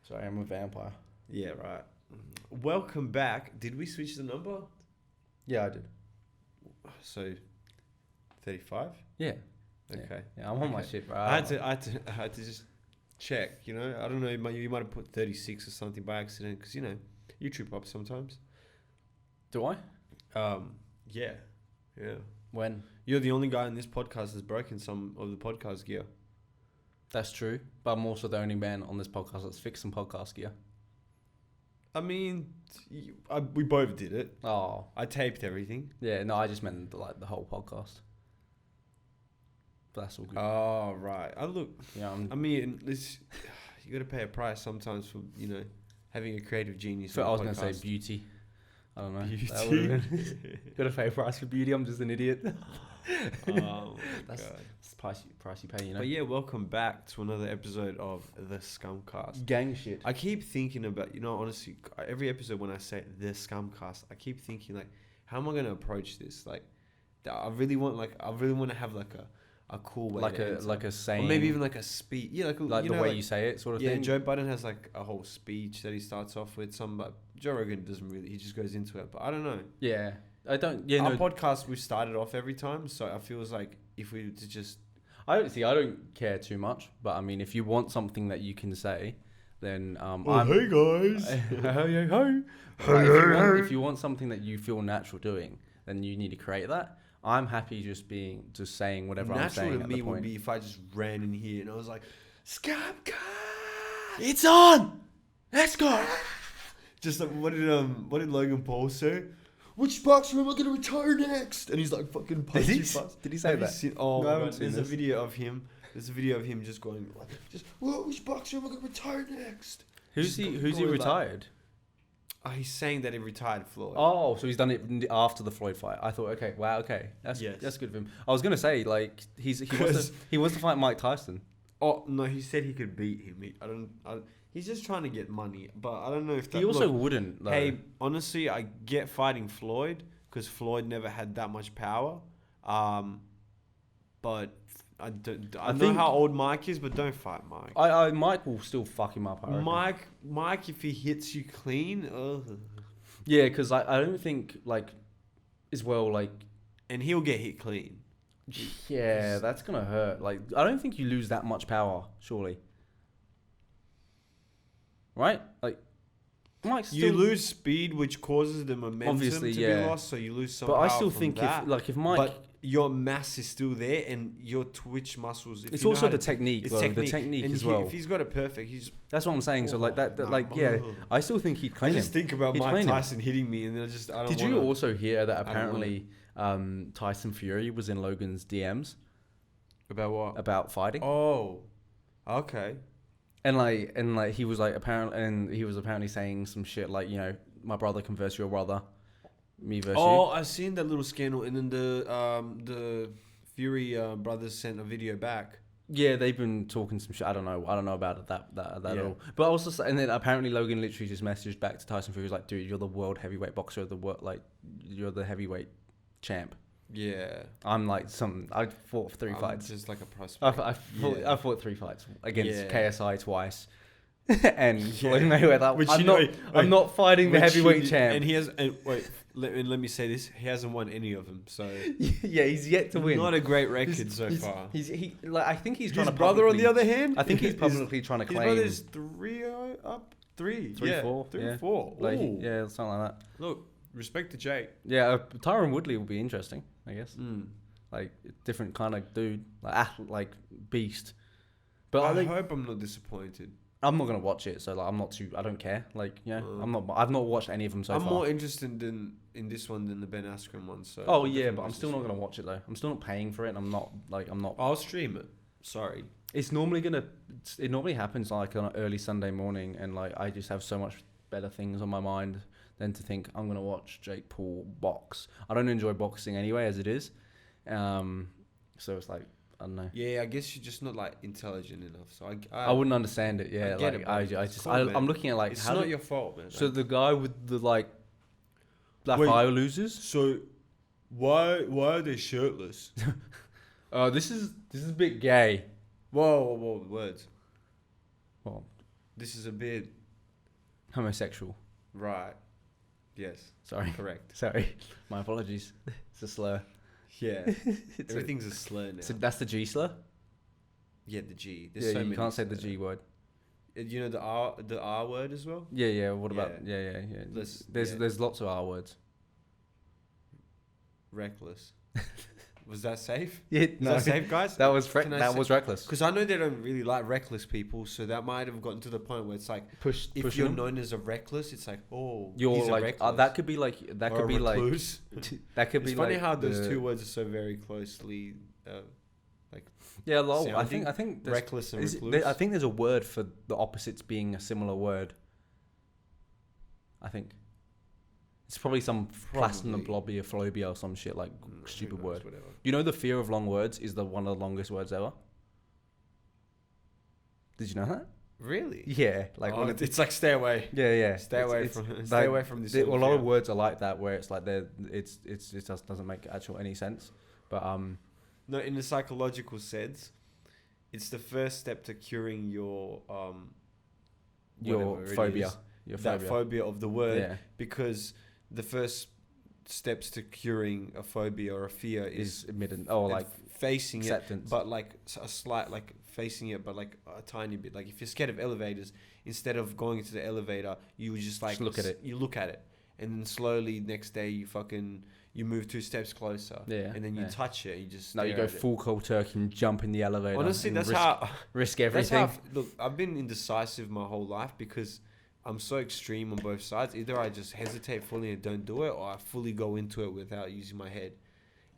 Sorry, I'm a vampire. Yeah, right. Welcome back. Did we switch the number? Yeah, I did. So, 35? Yeah. Okay. Yeah, I'm on my shit, bro. I had to just check, you know. I don't know, you might have put 36 or something by accident because, you know, you trip up sometimes. Do I? Yeah. When? You're the only guy in this podcast that's broken some of the podcast gear. That's true. But I'm also the only man on this podcast that's fixed some podcast gear. I mean, we both did it. Oh. I taped everything. Yeah, no, I just meant the whole podcast. But that's all good. Oh, right. Look, Yeah, I mean, you got to pay a price sometimes for, you know, having a creative genius. I was going to say beauty. I don't know. Beauty? Got to pay a price for beauty. I'm just an idiot. Oh, that's the price you pay, you know. But yeah, welcome back to another episode of the ScumCast. Gang shit. I keep thinking about, you know, honestly, every episode when I say the ScumCast, I keep thinking like, how am I going to approach this? Like, I really want to have like a cool way, like a saying, or maybe even like a speech. Yeah, like the way you say it, sort of thing. Yeah, Joe Biden has like a whole speech that he starts off with. But Joe Rogan doesn't really. He just goes into it. But I don't know. Yeah, I don't. Yeah, our podcast we've started off every time, so I feels like if we were to just. I don't care too much, but I mean, if you want something that you can say, then hey guys. If you want something that you feel natural doing, then you need to create that. I'm happy just saying whatever I'm saying. Natural to me would be if I just ran in here and I was like, ScumCast, it's on. Let's go. Just like what did Logan Paul say? Which boxer am I gonna retire next? And he's like fucking punching. Did he say that? Oh, no, God, there's a video of him. There's a video of him just going like, which boxer am I gonna retire next? Who's he retired? He's saying that he retired Floyd. Oh, so he's done it after the Floyd fight. I thought, okay, wow, okay, that's good of him. I was gonna say like he wants to fight Mike Tyson. Oh no, he said he could beat him. He's just trying to get money, but I don't know if that... He also wouldn't, though. Hey, honestly, I get fighting Floyd, because Floyd never had that much power. But I know how old Mike is, but don't fight Mike. Mike will still fuck him up, I reckon. Mike, if he hits you clean... Yeah, because I don't think, like, as well, like... And he'll get hit clean. Yeah, that's going to hurt. Like, I don't think you lose that much power, surely. Right? Like, Mike's still... You lose speed, which causes the momentum to be lost, so you lose some power. But I still think if Mike... But your mass is still there, and your twitch muscles... It's also the technique, though. The technique as well. If he's got it perfect, he's... That's what I'm saying. So, like, I still think he'd clean him. I just think about Mike Tyson hitting me, and then I don't Did you also hear that apparently Tyson Fury was in Logan's DMs? About what? About fighting. Oh, okay. And he was apparently saying some shit like, you know, my brother can verse your brother, me verse you. Oh, I've seen that little scandal, and then the Fury brothers sent a video back. Yeah, they've been talking some shit. I don't know about it that at all. But also, and then apparently Logan literally just messaged back to Tyson Fury, was like, dude, you're the world heavyweight boxer, you're the heavyweight champ. Yeah, I'm like I fought 3 fights. Just like a prospect. I fought 3 fights against KSI twice, and Floyd Mayweather. I'm not fighting the heavyweight champ. And he has. Let me say this: he hasn't won any of them. So yeah, he's yet to win. Not a great record so far. I think he's trying to. His brother, on the other hand, I think he's publicly trying to claim. His brother's 3 4. Like, yeah, something like that. Look, respect to Jake. Yeah, Tyron Woodley will be interesting, I guess. Like different kind of dude, like beast. But I hope I'm not disappointed. I'm not gonna watch it, so like I don't care. Like, yeah, I've not watched any of them so far. I'm more interested in this one than the Ben Askren one. So oh yeah, but I'm still not gonna watch it though. I'm still not paying for it. And I'm not. I'll stream it. Sorry. It normally happens like on an early Sunday morning, and like I just have so much better things on my mind than to think I'm gonna watch Jake Paul box. I don't enjoy boxing anyway, as it is. So it's like, I don't know. Yeah, I guess you're just not like intelligent enough. So I wouldn't understand it. Yeah, I'm looking at like, it's not your fault, man. So the guy with the like black eye loses. So why are they shirtless? This is a bit gay. Whoa, words. Well, This is a bit Homosexual. right. Yes, Sorry. correct. Sorry. My apologies. It's a slur. Yeah, It's everything's a slur now. so that's the G slur? Yeah, the G. There's Yeah, so you many can't say the slurs. G word. You know the R word as well. Yeah, yeah. What about yeah. There's lots of R words. Reckless. Was that safe? Yeah, Was that safe, guys? that was Can I say- was reckless. Because I know they don't really like reckless people, so that might have gotten to the point where it's like, if Pushing you're them. known as a reckless, it's like, oh, You're he's a like reckless. that could be like that Or could a be like recluse. that could It's be funny like how those the- two words are so very closely Yeah, lol. I sounding. think there's- reckless and is recluse. I think there's a word for the opposites being a similar word. I think it's probably some plasmablophobia or some shit like stupid who knows, word. Whatever. You know, the fear of long words is one of the longest words ever. Did you know that? Really? Yeah, like Oh, it's like stay away. yeah. Stay away It's from like, stay away from this. A sort of lot of fear. words are like that, where it's like it just doesn't make actual any sense. But No, in the psychological sense, it's the first step to curing your your whatever it phobia, is, your that phobia. phobia of the word, Yeah, because the first steps to curing a phobia or a fear is is admitted. Oh, like facing acceptance. it, but like a slight, like facing it, but like a tiny bit. Like if you're scared of elevators, instead of going into the elevator, you just like Just look at it. You look at it, and then slowly next day you move 2 steps closer. Yeah, And then you yeah. touch it. And you just No, you stare go at it. full cold turkey and jump in the elevator. Honestly, and that's risk, how. risk That's everything. how. Look, I've been indecisive my whole life because I'm so extreme on both sides. Either I just hesitate fully and don't do it, or I fully go into it without using my head.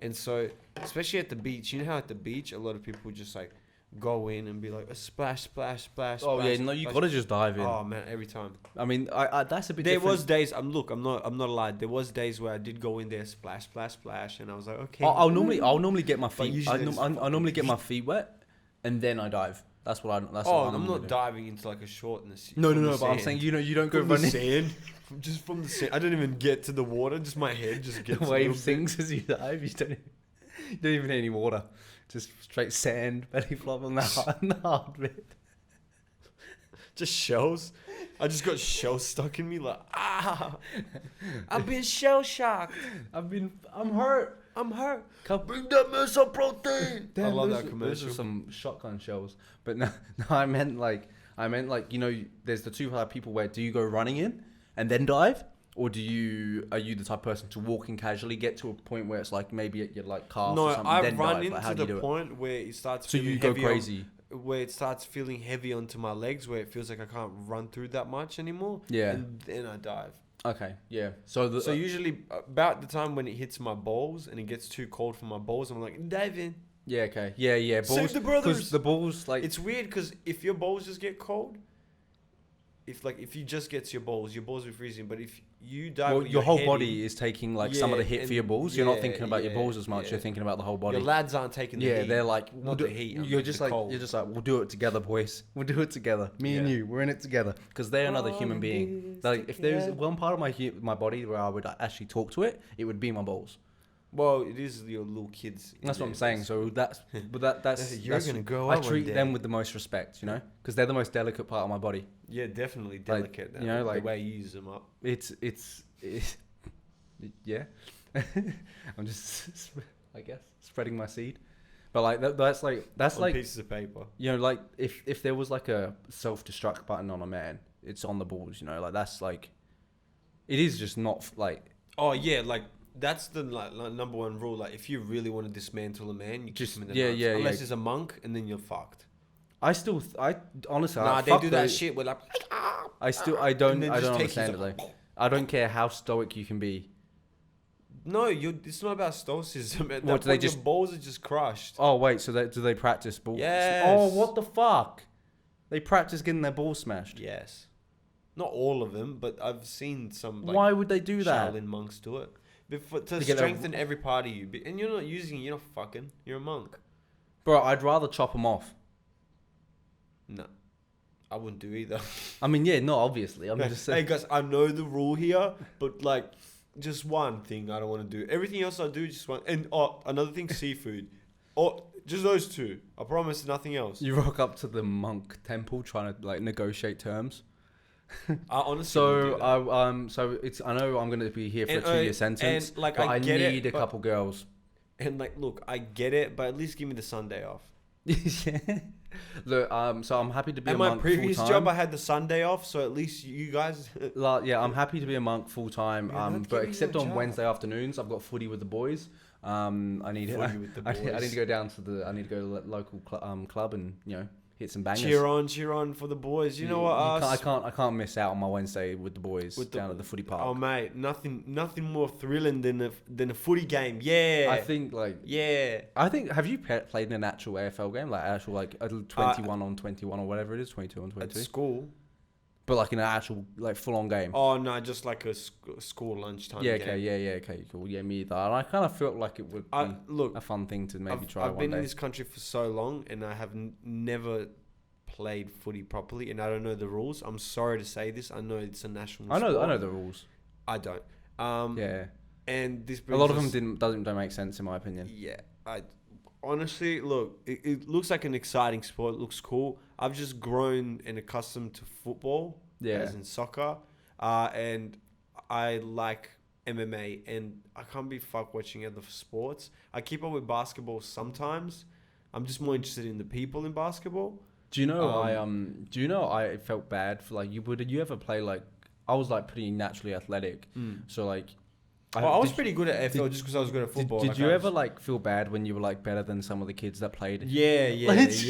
And so, especially at the beach, you know how at the beach a lot of people just like go in and be like a splash, splash, splash. Oh splash, yeah, no, you splash. gotta just dive in. Oh man, every time. I mean, I that's a bit. There different. was days. I'm not lie. There was days where I did go in there, splash, splash, splash, and I was like, okay. I'll normally get my feet. usually I it's normally get my feet wet, and then I dive. That's what I. That's Oh, what I I'm normally not do. diving into like a shortness. No. But I'm saying you don't go from the running. sand. Just from the sand. I don't even get to the water. Just my head just gets. The a wave little bit. sinks as you dive. You don't even need any water. Just straight sand, belly flop on the hard bit. Just shells. I just got shells stuck in me. Like I've been shell shocked. I'm hurt. I'm hurt. Bring that meso protein. I love that Those commercial. are some shotgun shells. But no, I meant like there's the two type of people where do you go running in and then dive, or are you the type of person to walk in casually, get to a point where it's like maybe at your like calf No, or something, I then run dive? Like, how into do you the do it? point where it starts. So feeling you go heavy crazy. where it starts feeling heavy onto my legs, where it feels like I can't run through that much anymore. Yeah. And then I dive. Okay. Yeah. So So usually about the time when it hits my balls and it gets too cold for my balls, I'm like, dive in. yeah. Okay. Yeah. Balls. Save the brothers. 'Cause the balls like It's weird because if your balls just get cold, if you just get to your balls will be freezing. But if you dive, well, with your whole head body in, is taking like some of the Yeah, hit for your and- balls. You're not yeah, thinking about your yeah, balls as much. yeah. You're thinking about the whole body. your lads aren't taking the Yeah, heat. they're like, not the heat. You're just the like, cold. we'll do it together, boys. We'll do it together. Me and Yeah. you, we're in it together. Because they're another human being. Like, if there's one part of my body where I would actually talk to it, it would be my balls. Well, it is your little kids. That's what I'm saying. So that's You're gonna grow I up one treat day. them with the most respect, you know, because they're the most delicate part of my body. Yeah, definitely delicate. you know, the like- way you use them up. It's yeah. I'm just, I guess, spreading my seed. But like that's On like pieces of paper. you know, like if there was like a self-destruct button on a man, it's on the balls, you know, like that's like, it is just not like, Oh yeah, like that's the like number one rule. Like if you really want to dismantle a man, you Just- kick him in the yeah, nuts. yeah, Unless yeah. he's a monk, and then you're fucked. I honestly, Nah, like, they fuck do that those- shit with like. I And don't then just take understand it his- though. I don't care how stoic you can be. No, it's not about stoicism. At What, that do they point, just- your balls are just crushed. Oh wait, so do they practice balls? Yes. Oh, what the fuck? They practice getting their balls smashed. Yes. Not all of them, but I've seen some. Like, Why would they do that? Shaolin monks do it. To get their- strengthen every part of you. And you're not using it, you're not fucking. You're a monk. Bro, I'd rather chop them off. No. I wouldn't do either. I mean, yeah, no, obviously. I'm just Hey saying. guys, I know the rule here, but like, just one thing I don't want to do. Everything else I do, just one. And another thing, seafood. Or Just those two. I promise nothing else. You rock up to the monk temple trying to like negotiate terms. I honestly would do that. So it's I know I'm gonna be here for And, a 2-year sentence, and, like, but I I get need it, a but- couple girls. And like, look, I get it, but at least give me the Sunday off. Yeah. Look, so I'm happy to be At a my monk previous full-time. job, I had the Sunday off, so at least you guys. Yeah, I'm happy to be a monk full time. Man, that's But giving except you a on job. Wednesday afternoons, I've got footy with the boys. I need Footy with the I need boys. to go down to the. I need to go to the local club and hit some bangers. Cheer on for the boys. You know what? I can't miss out on my Wednesday with the boys down at the footy park. Oh mate, nothing more thrilling than a footy game. Yeah. I think have you played in an actual AFL game, like actual like a 21 on 21 or whatever it is, 22 on at 22, school. but like in an actual like full on game? Oh no, just like a school lunchtime. Yeah, game. okay, okay, cool. Yeah, me either. And I kind of felt like it would be Look, a fun thing to maybe try I've one been day. in this country for so long, and I have never played footy properly, and I don't know the rules. I'm sorry to say this. I know it's a national. I know sport. the rules. I don't. Yeah, And this a lot of brings them don't make sense in my opinion. Yeah, I honestly look. It looks like an exciting sport. It looks cool. I've just grown and accustomed to football, Yeah. as in soccer, and I like MMA, and I can't be fuck watching other sports. I keep up with basketball sometimes. I'm just more interested in the people in basketball. Do you know I felt bad for like would you ever play like I was like pretty naturally athletic, so like I was pretty good at AFL just because I was good at football. Did like you I ever was- like feel bad when you were like better than some of the kids that played? Yeah. Like-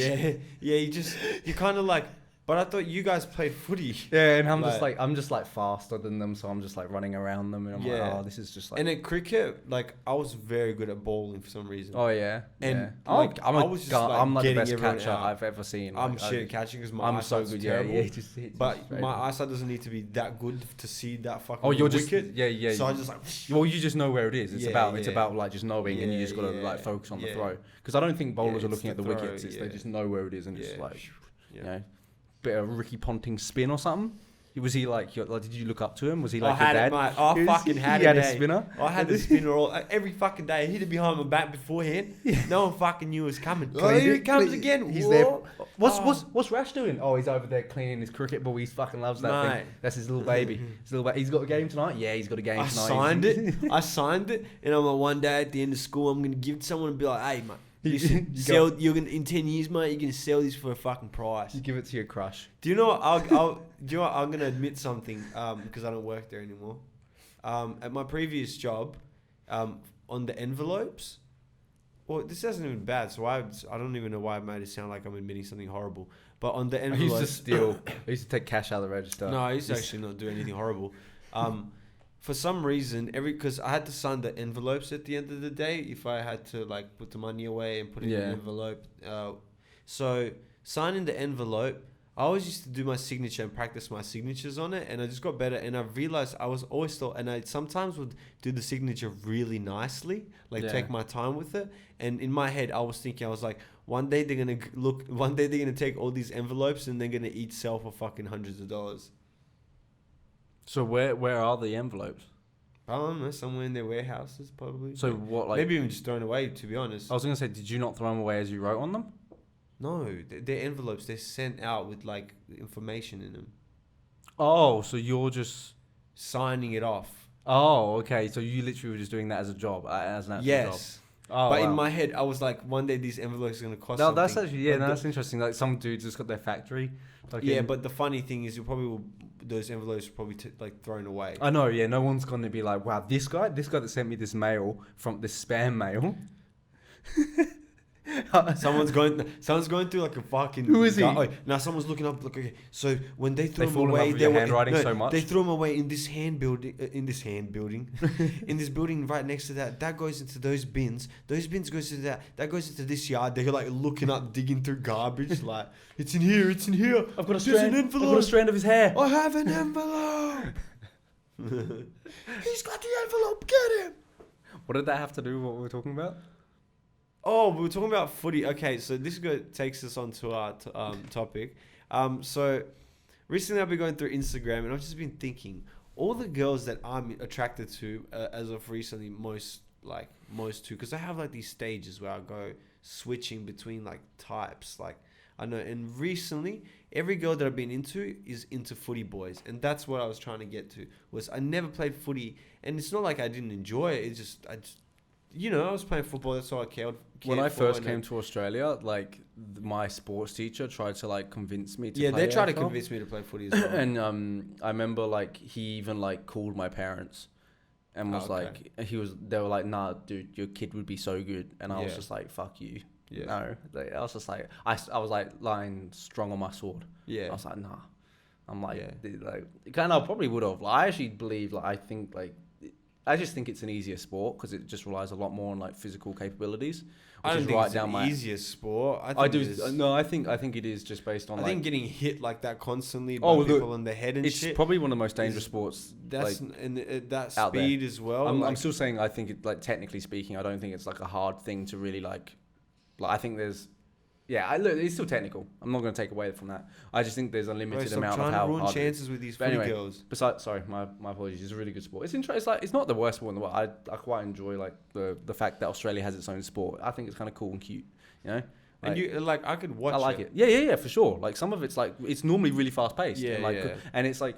You kind of like. But I thought you guys played footy. Yeah, and I'm Like- just like faster than them, so I'm just like running around them, and I'm Yeah. like, oh, this is just like. And at cricket, like I was very good at bowling for some reason. Oh yeah, And, yeah. like, I'm I was just, like, I'm like the getting best everyone catcher out. I've ever seen. I'm Like, shit at catching because my I'm so eyesight's good. terrible. Yeah, just hit. But my eyesight doesn't need to be that good to see that fucking. Oh, you're just wicket. yeah. So I just like. Well, you just know where it is. It's Yeah, it's yeah. about like just knowing, and you just gotta Yeah, like focus on the yeah. throw. Because I don't think bowlers are it's looking at the the wickets. throw, It's yeah. they just know where it is and just Yeah. like Yeah. bit of Ricky Ponting spin or something. Was he like? Did you look up to him? Was he I like your had dad? it, mate. I He fucking had he it. had a eh? spinner. I had the spinner all every fucking day. I hit it behind my back beforehand. No one fucking knew it was coming. Oh, here it comes again. He's Whoa. there. Oh. What's Rash doing? Oh, he's over there cleaning his cricket ball. He fucking loves that Mate. thing. That's his little baby. He's got a game tonight. Yeah, he's got a game I tonight. signed it. I signed it, and I'm like, one day at the end of school, I'm gonna give it to someone and be like, "Hey, mate, listen, you're gonna in 10 years, mate, you're gonna sell this for a fucking price." You give it to your crush. Do you know what? Do you know what? I'm gonna admit something because I don't work there anymore. At my previous job, on the envelopes. Well, this isn't even bad, so I don't even know why I made it sound like I'm admitting something horrible. But on the I envelopes, used to steal. I used to take cash out of the register. no, I used to actually not do anything horrible. For some reason, because I had to sign the envelopes at the end of the day if I had to like put the money away and put it in Yeah. an envelope. So signing the envelope, I always used to do my signature and practice my signatures on it, and I just got better. And I realized I was always thought, and I sometimes would do the signature really nicely, like Yeah. take my time with it. And in my head, I was thinking, I was like, one day they're gonna take all these envelopes and they're gonna eat sell for fucking hundreds of dollars. So where are the envelopes? I don't know, somewhere in their warehouses, probably. So what like? Maybe even just thrown away, to be honest. I was gonna say, did you not throw them away as you wrote on them? No, they're envelopes. They're sent out with like information in them, Oh, so you're just. signing it off. Oh, okay. So you literally were just doing that as a job, as an actual job. Yes, Oh, but wow. in my head, I was like, one day these envelopes are gonna cost. No, something. that's actually But that's interesting. Like some dudes just got their factory. yeah. But the funny thing is, those envelopes will probably like thrown away. I know. Yeah, no one's gonna be like, wow, this guy that sent me this mail from this spam mail. Someone's going through like a fucking. Who is he? Now someone's looking up. Look, okay. So when they threw They them fall in away, love with your handwriting so much? They threw them away in this building, in this building right next to that. That goes into those bins. Those bins goes to that. That goes into this yard. They're like looking up, digging through garbage. Like it's in here. It's in here. I've got a There's strand. an I've got a envelope. strand of his hair. I have an envelope. He's got the envelope. Get him. What did that have to do with what we were talking about? Oh, we were talking about footy. Okay, so this takes us on to our topic. So recently I've been going through Instagram and I've just been thinking, all the girls that I'm attracted to as of recently, most to, because I have like these stages where I go switching between like types. Like I know, and recently every girl that I've been into is into footy boys, and that's what I was trying to get to. Was I never played footy, and it's not like I didn't enjoy it. It's just I was playing football. That's all I cared When I for, first and came to Australia, like my sports teacher tried to like convince me to play they tried to AFL. convince me to play footy as well. And I remember like he even like called my parents and was okay. they were like, nah dude, your kid would be so good, and I was Yeah. just like, fuck you. Yeah. No, like, I was just like I was like lying strong on my sword. Yeah. I was like, nah. I'm like, Yeah. like kind of probably would have. Like, I actually believe, like, I just think it's an easier sport because it just relies a lot more on like physical capabilities. I don't think it's an easiest sport. I do. No, I think it is just based on. I think getting hit like that constantly by Oh, people on the head and it's shit. probably one of the most dangerous sports. That's like, and that out there. speed as well. I'm still saying I think it, like technically speaking, I don't think it's like a hard thing to really like I think there's. Yeah, look, it's still technical. I'm not going to take away from that. I just think there's a limited amount of how ruin hard chances with these But footy anyway, girls. Besides, sorry, my apologies. It's a really good sport. It's interesting. It's like it's not the worst sport in the world. I quite enjoy like the fact that Australia has its own sport. I think it's kind of cool and cute. You know. And you like I could watch. I like it. Yeah, for sure. Like some of it's like it's normally really fast paced. Yeah, and, like, yeah. And it's like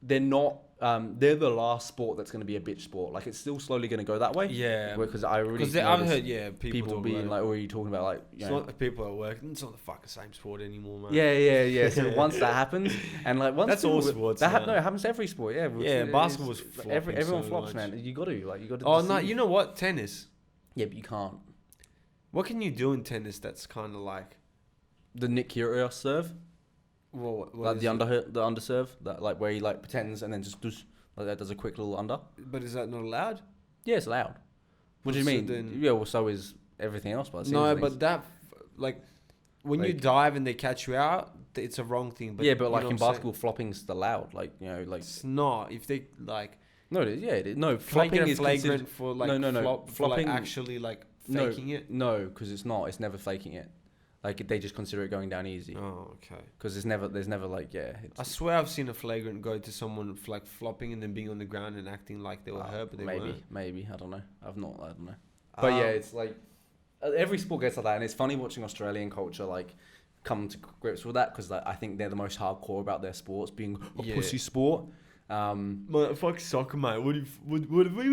they're not. They're the last sport that's going to be a bitch sport. Like it's still slowly going to go that way. Yeah. Because I really I've heard people being like, "Oh, are you talking about like?" It's not the people at work. It's not the fucking same sport anymore, man. Yeah. So once that happens, and like once that's all sports. That it happens to every sport. Yeah. Yeah, basketball's flopping everyone so flops, much. man. You got to. Oh no, you know what? Tennis. Yeah, but you can't. What can you do in tennis that's kind of like The Nick Kyrgios serve, what like the underserve, that like where he like pretends and then just does like that, does a quick little under. But is that not allowed? Yeah, it's allowed. What do you So mean? then- Yeah, well, so is everything else. But No, but that like when you Like- dive and they catch you out, it's a wrong thing. But yeah, but you like know in what I'm saying? basketball, flopping's allowed. Like like It's not. If they like no, it is. Yeah, it is. No, can I flopping get a is flagrant considered. for like No. for like Flopping- actually like No, faking it. No, because it's not. It's never faking it. Like they just consider it going down easy. Oh, okay. Because there's never like I swear I've seen a flagrant go to someone like flopping and then being on the ground and acting like they were hurt, but they weren't. maybe I don't know. I don't know. But yeah, it's like every sport gets like that, and it's funny watching Australian culture like come to grips with that because like, I think they're the most hardcore about their sports being a pussy sport. Fuck soccer, mate. What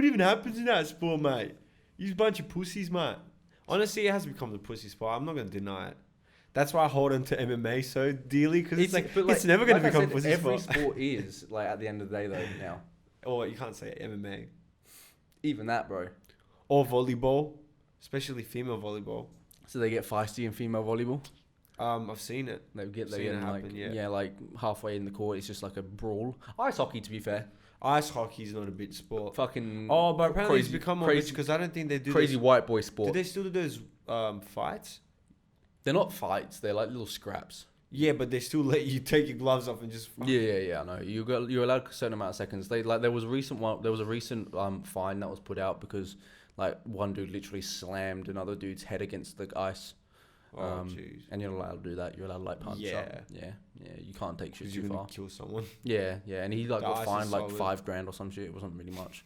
even happens in that sport, mate? You're a bunch of pussies, mate. Honestly, it has become the pussy sport. I'm not going to deny it. That's why I hold on to MMA so dearly because it's never going to become a pussy every sport. sport is like at the end of the day though now. Or you can't say MMA. Even that, bro. Or volleyball, especially female volleyball. So they get feisty in female volleyball. I've seen it. They get Seen it like happen, yeah. like halfway in the court. It's just like a brawl. Ice hockey, to be fair. Ice hockey's not a bitch sport. Fucking But apparently it's crazy- become more crazy- bitch because I don't think they do crazy this. white boy sport. Do they still do those fights? They're not fights. They're like little scraps. Yeah, but they still let you take your gloves off and just. Yeah. I know. You're allowed a certain amount of seconds. There was a recent fine that was put out because like one dude literally slammed another dude's head against the ice. Oh jeez. And you're not allowed to do that. You're allowed to like punch up. Yeah. You can't take shit Because too you're far. gonna kill someone. Yeah. And he like The got ice fined is like solid. $5,000 or some shit. It wasn't really much.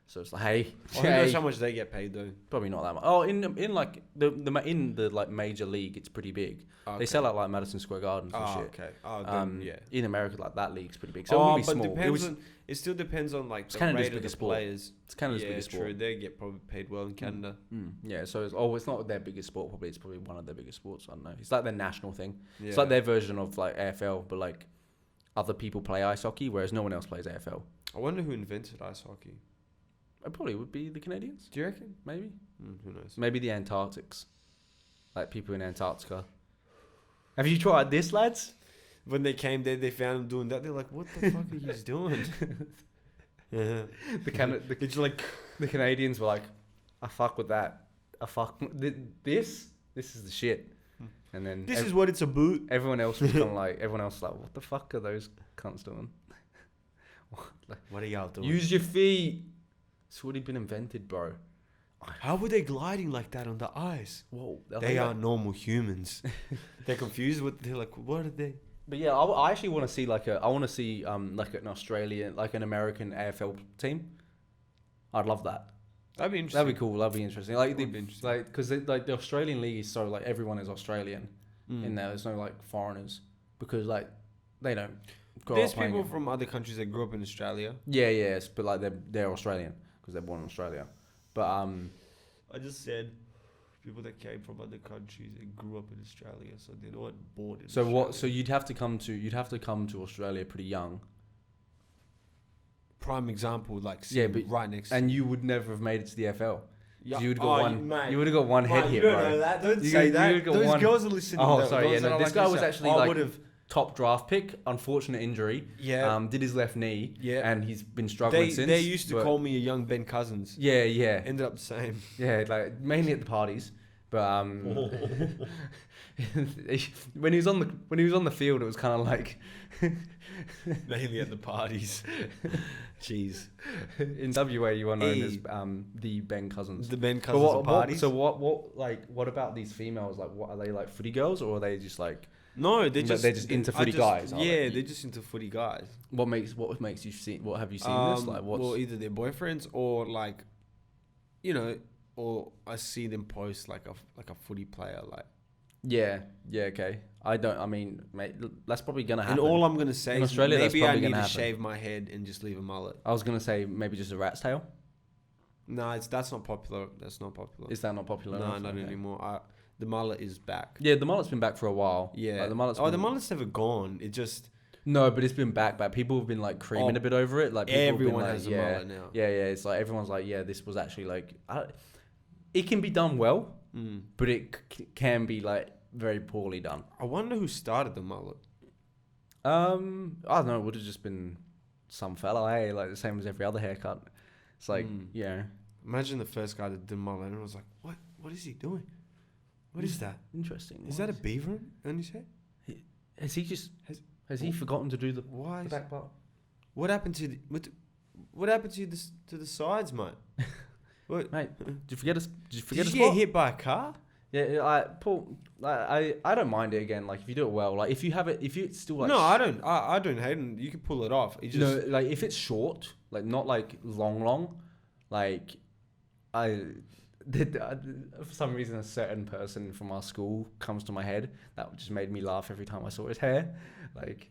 So it's like, hey, Who knows how much they get paid though? probably not that much. Oh, in like the like major league, it's pretty big. Okay. They sell out like Madison Square Gardens and Oh, shit. okay. Oh, then, yeah. In America, like that league's pretty big. So it wouldn't be small. It still depends on like It's the Canada's rate of the biggest sport. players. It's Canada's Yeah, biggest true. sport. They get probably paid well in Canada. Yeah, so it's not their biggest sport. Probably it's probably one of their biggest sports. I don't know. It's like their national thing. Yeah. It's like their version of like AFL, but like other people play ice hockey, whereas no one else plays AFL. I wonder who invented ice hockey. It probably would be the Canadians. Do you reckon? Maybe. Who knows? Maybe the Antarctics. Like people in Antarctica. Have you tried this, lads? When they came there, they found him doing that. They're like, "What the fuck are you doing?" Yeah. The Canadians were like, I fuck with that. This is the shit. And then This is what it's about. everyone else was kind of like, what the fuck are those cunts doing? What are y'all doing? Use your feet. It's already been invented, bro. How were they gliding like that on the ice? Whoa. They are normal humans. They're confused. They're like, what are they? But yeah, I actually want to see like like an Australian, like an American AFL team. I'd love that. That'd be interesting. That'd be cool. That'd be interesting. Like, That'd be interesting. like, because like the Australian league is so like everyone is Australian in there. There's no like foreigners because like they don't. There's people from other countries that grew up in Australia. Yeah, yes, but like they're Australian because they're born in Australia. But I just said people that came from other countries and grew up in Australia, so they're not born in so Australia. what? So you'd have to come to Australia pretty young. Prime example, like but right next. And you would never have made it to the FL. Yeah. You would have got one. Mate. You would have got one head Mate, hit, you don't bro. know that. Don't You- say you that. would've got Those one- girls are listening. Oh, to sorry. Yeah, those that no, are this like guy was yourself. actually I like would've. top draft pick. Unfortunate injury. Yeah. Did his left knee. Yeah. And he's been struggling since. They used to but- call me a young Ben Cousins. Yeah, yeah, Ended up the same. yeah. Like mainly at the parties, but when he was on the field, it was kind of like Mainly at the parties. Jeez. in WA you are known as the Ben Cousins. The Ben But Cousins of parties. what about these females? Like, what are they like? Footy girls, or are they just like? No, they're They're just just into footy guys, are Yeah, they? they're just into footy guys. What makes you see? What have you seen this? Like, what's Well, either their boyfriends or like, you know, or I see them post like a footy player like. yeah, okay. I mean, mate, that's probably gonna happen. And all I'm gonna say In is Australia, that's maybe I probably need to gonna happen. shave my head and just leave a mullet. I was gonna say maybe just a rat's tail. No, that's not popular. That's not popular. Is that not popular? No, enough? not Okay. anymore. The mullet is back. Yeah, the mullet's been back for a while. Yeah, Like, the mullet's the been- mullet's never gone. It just No, but it's been back. People have been like creaming a bit over it. Like people have been, everyone like, has a yeah, mullet now. Yeah, it's like everyone's like, yeah, this was actually like, it can be done well, but it can be like very poorly done. I wonder who started the mullet. I don't know. It would have just been some fella, hey, like the same as every other haircut. It's like, yeah, Imagine the first guy that did mullet and I was like, what? What is he doing? What is that? interesting. Is that a beaver on his head? Has he just has he forgotten to do the Why? back part? What happened to what happened to the sides, mate? What? Mate, did you forget a Did you spot? get hit by a car? Yeah, Paul, I don't mind it again. Like if you do it well, like if you have it, if you it's still like No, I don't. I don't hate it. You can pull it off. It just no, like if it's short, like not like long, like for some reason a certain person from our school comes to my head that just made me laugh every time I saw his hair. Like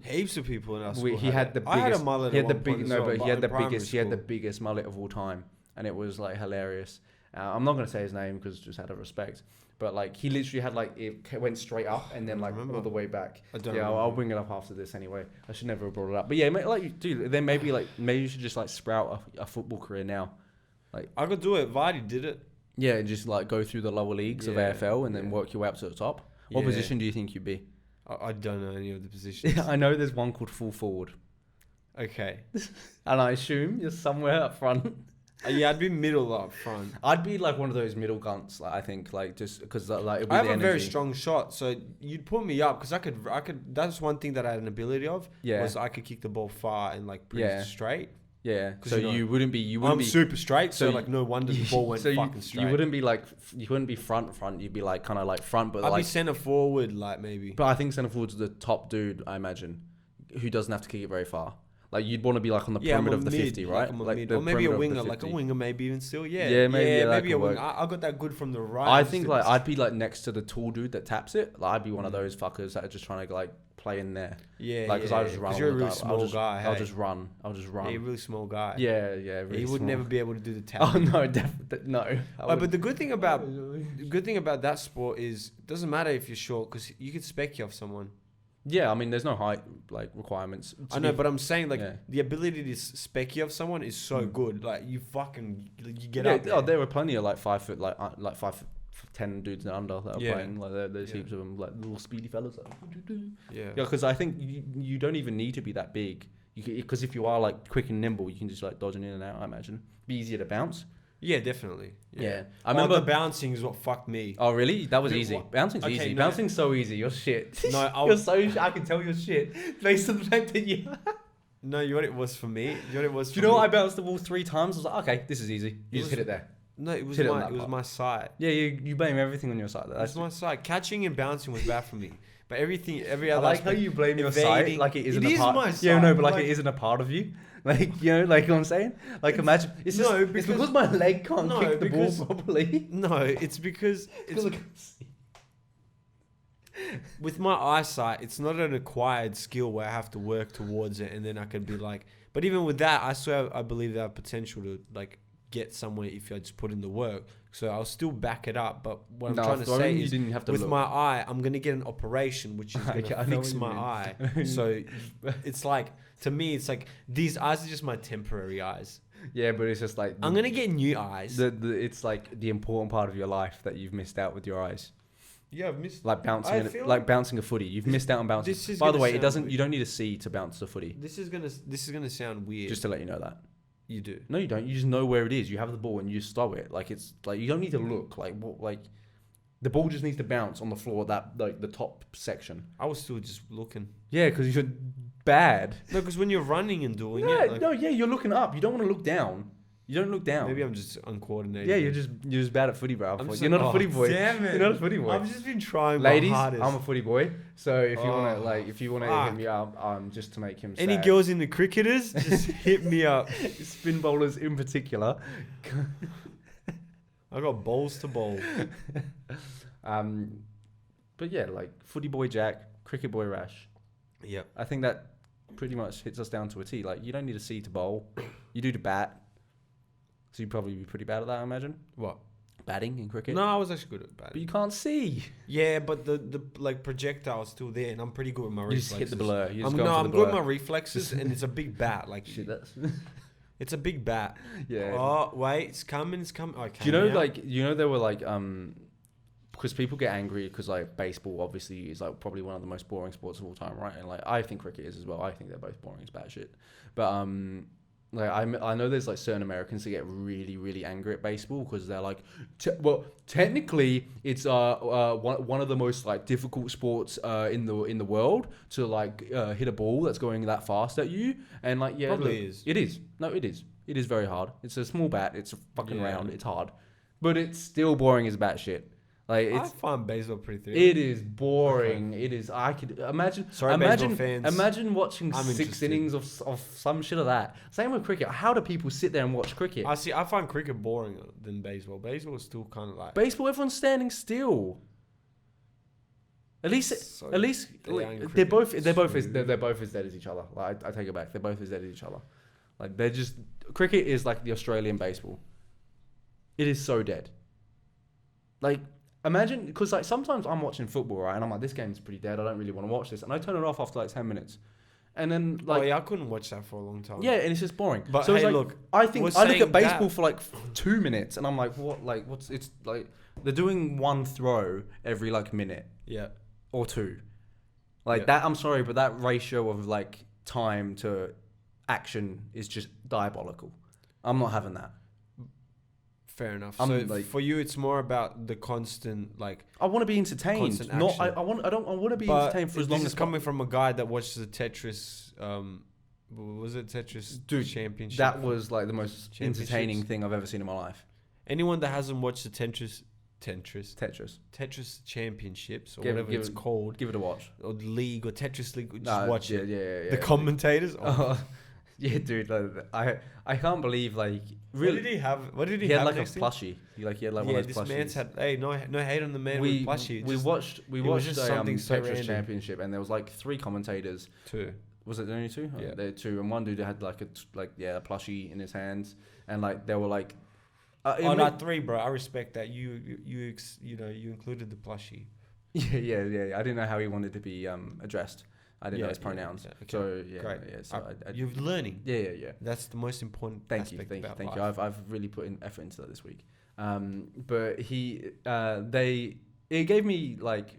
heaps of people in our school. he had the biggest. I had a mullet. He at had the one point big as no, well, but he had in the primary biggest. He had the school. biggest mullet of all time, and it was like hilarious. I'm not gonna say his name because just out of respect, but like he literally had like it went straight up and then like all the way back. I don't Yeah, remember. I'll bring it up after this anyway. I should never have brought it up, but yeah, like dude, then maybe you should just like sprout a football career now. I could do it. Vardy did it. Yeah, and just like go through the lower leagues of Yeah, AFL and then yeah. work your way up to the top. What Yeah. position do you think you'd be? I don't know any of the positions. I know there's one called full forward, Okay. and I assume you're somewhere up front. Yeah, I'd be middle up front. I'd be like one of those middle gunts. Like I think, like just because like it'd be I have the a very energy. strong shot, so you'd put me up because I could. That's one thing that I had an ability of. Yeah. Was I could kick the ball far and like pretty Yeah. straight. Yeah, 'Cause, so you know, you wouldn't be. I'm super straight, so so like no wonder the ball went so fucking straight. You wouldn't be like you wouldn't be front. You'd be like kind of like front, but I'd like. be centre forward, like maybe. But I think centre forward's the top dude. I imagine, who doesn't have to kick it very far. Like you'd want to be like on the I'm perimeter a of the mid, 50, right? I'm a Like mid. the Or maybe a perimeter of the winger, like a 50. winger, maybe even still. Yeah, Yeah, maybe, that maybe could a winger. work. I got that good from the right. I think like I'd be like next to the tall dude that taps it. Like I'd be one of those fuckers that are just trying to like play in there. yeah, Like because I just run. Because you're a all the really time. small guy. I'll hey? just run. I'll just run. Yeah, you're a really small guy. Yeah. Really he would small. never be able to do the tap. Oh no, definitely no. But the good thing about that sport is it doesn't matter if you're short because you could spec you off someone. Yeah, I mean, there's no height like requirements. I know, but I'm saying like Yeah. the ability to spec you off someone is so good. Like you get yeah, up there. oh, there were plenty of like 5 foot, like 5'10" dudes and under that are Yeah. playing. Like there's Yeah. heaps of them, like little speedy fellas. Like, Yeah. yeah, because I think you don't even need to be that big. Because if you are like quick and nimble, you can just like dodge in and out. I imagine be easier to bounce. Yeah, definitely. Yeah, I I remember. remember bouncing is what fucked me. Oh really? That was Dude, easy. what? Bouncing's Okay, easy. no. Bouncing's so easy. You're shit. No, you're so. I can tell you're shit based on the fact that you. No, you know what it was for me? You know what it was Do for you know me? what? I bounced the ball 3 times. I was like, okay, this is easy. You just was- hit it there. No, it was Hit it on my that it was part. my side. Yeah, you blame everything on your side. That's That's my side. Catching and bouncing was bad for me. But every I other. like how you blame your sight evading- like it isn't It a is part. my Yeah, no, sight, but like like- it isn't a part of you. Like you know, like what I'm saying. Like imagine it's just No, it's because my leg can't No, kick the ball because- properly. No, it's because Because I can't see. with my eyesight, it's not an acquired skill where I have to work towards it, and then I can be like. But even with that, I believe that I have potential to like get somewhere if I just put in the work. So I'll still back it up. But what I'm trying to say you is, didn't have to with look. my eye, I'm gonna get an operation which is Okay, gonna I know fix what you my mean. eye. So it's like to me, it's like these eyes are just my temporary eyes. Yeah, but it's just like I'm gonna get new eyes. it's like the important part of your life that you've missed out with your eyes. Yeah, I've missed. Like bouncing, I feel like bouncing a footy. You've missed out on bouncing. this is By the gonna way, it sound doesn't. weird. You don't need a C to bounce a footy. This is gonna sound weird. Just to let you know that. You do. No, you don't. You just know where it is. You have the ball and you just throw it. Like it's like you don't need to look. Like what? Like the ball just needs to bounce on the floor. That like the top section. I was still just looking. Yeah, because you're bad. No, because when you're running and doing No, it, like, no, yeah, you're looking up. You don't want to look down. You don't look down. maybe I'm just uncoordinated. Yeah, you're just bad at footy, bro. I'm just You're like, not a footy oh, boy. damn it. You're not a footy boy. I've just been trying Ladies, my hardest. I'm a footy boy. So if you wanna Oh, hit fuck. me up, just to make him Any sad. girls in the cricketers, just hit me up. spin bowlers in particular. I got bowls to bowl. But yeah, like footy boy Jack, cricket boy Rash. Yep. I think that pretty much hits us down to a T. Like you don't need a C to bowl. You do to bat. So you'd probably be pretty bad at that, I imagine. What? Batting in cricket. No, I was actually good at But batting. you can't see. Yeah, but the like projectile's still there, and I'm pretty good with my You reflexes. just hit the blur. You just I'm go for the good blur. with my reflexes, and it's a big bat. Like Shit, that's it's a big bat. yeah. Oh wait, it's coming. It's coming. Okay. Do you know, like, there were like, because people get angry because like baseball obviously is like probably one of the most boring sports of all time, right? And like I think cricket is as well. I think they're both boring as batshit. But like I know there's like certain Americans that get really really angry at baseball because they're like, well, technically it's one of the most like difficult sports in the world to like hit a ball that's going that fast at you, and like yeah, Probably look, is. It is. No, it is. It is very hard. It's a small bat. It's fucking Yeah. round. It's hard, but it's still boring as batshit. Like I it's. find baseball pretty thrilling. It is boring. It is. I could imagine. Sorry, imagine. baseball fans. Imagine watching I'm 6 interested. innings of some shit of that. Same with cricket. How do people sit there and watch cricket? I find cricket boring than baseball. Baseball is still kind of like. Baseball, everyone's standing still. At least, So at least young like, they're cricket both. They're both as too. they're both as dead as each other. Like I take it back. They're both as dead as each other. Like they're just cricket is like the Australian baseball. It is so dead. Like imagine, because like sometimes I'm watching football, right, and I'm like, this game's pretty dead. I don't really want to watch this, and I turn it off after like 10 minutes, and then like Oh yeah, I couldn't watch that for a long time. yeah, and it's just boring. But so it's hey, like, look, I we're think I look saying at baseball that- for like 2 minutes, and I'm like, what? Like, what's it's like? They're doing one throw every like minute Yeah. or two, like Yeah. that. I'm sorry, but that ratio of like time to action is just diabolical. I'm not having that. Fair enough. I'm So like- for you, it's more about the constant like. I want to be entertained. Constant Not. I action. want to be But entertained for as this long is as coming from a guy that watches the Tetris. Was it Tetris Dude, Championship? That was like the most Championships. entertaining thing I've ever seen in my life. Anyone that hasn't watched the Tetris Tetris. Championships or Give- whatever give it's it- called, Give it a watch. or the league or Tetris League, just Nah, watch yeah, it. Yeah. The commentators. Oh. Yeah, dude. Like, I can't believe like What really. did he have? What did he, He had have like a next to him? plushie. He had like one Yeah, of those this plushies. man's had. Hey, no hate on the man we with plushie. we Just watched was the just something so Tetris random. Championship, and there was like 3 commentators. two. Was it only 2? Yeah. There were 2, and one dude had like a plushie in his hands, and like they were like. it Oh, made- not 3, bro. I respect that. You included the plushie. Yeah. I didn't know how he wanted to be addressed. I didn't know Yeah, his pronouns. yeah, okay. So yeah, Great. yeah. So You're learning. yeah. That's the most important Thank you. aspect about Thank life. you. I've really put in effort into that this week. But it gave me like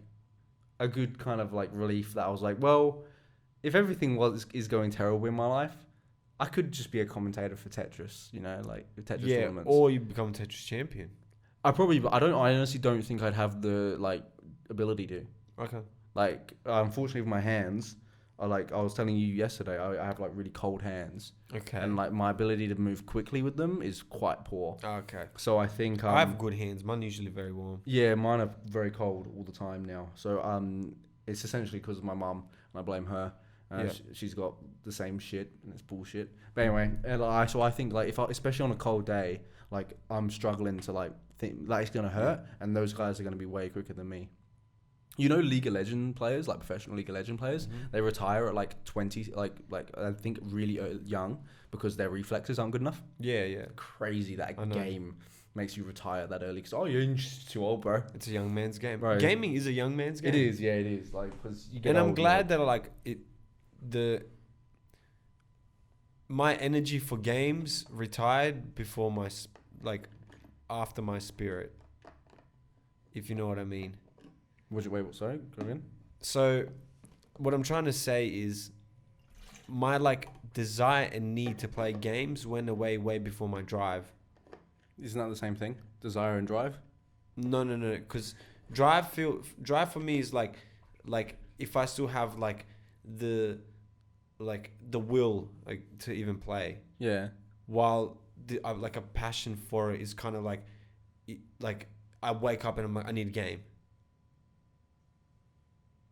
a good kind of like relief that I was like, well, if everything is going terrible in my life, I could just be a commentator for Tetris, like Tetris Yeah, tournaments. or you become Tetris champion. I honestly don't think I'd have the like ability to. Okay. Like, unfortunately, with my hands, I was telling you yesterday, I have like really cold hands, Okay. and like my ability to move quickly with them is quite poor. Okay. So I think I have good hands. Mine usually very warm. yeah, mine are very cold all the time now. So it's essentially because of my mum, and I blame her. Yeah. She's got the same shit, and it's bullshit. But anyway, so I think like especially on a cold day, like I'm struggling to like think like it's gonna hurt, and those guys are gonna be way quicker than me. You know, League of Legends players, like professional League of Legends players, they retire at like 20, like I think really young because their reflexes aren't good enough. Yeah. Crazy that a game makes you retire that early. Because you're just too old, bro. It's a young man's game. Right. Gaming is a young man's game. It is, yeah, it is. Like, cause you get and I'm old, glad that like my energy for games retired before after my spirit, if you know what I mean. Wait, sorry, go again. So what I'm trying to say is my like desire and need to play games went away way before my drive. Isn't that the same thing? Desire and drive? No, because drive for me is like if I still have like the will like to even play. Yeah. While like a passion for it is kind of like I wake up and I'm like, I need a game.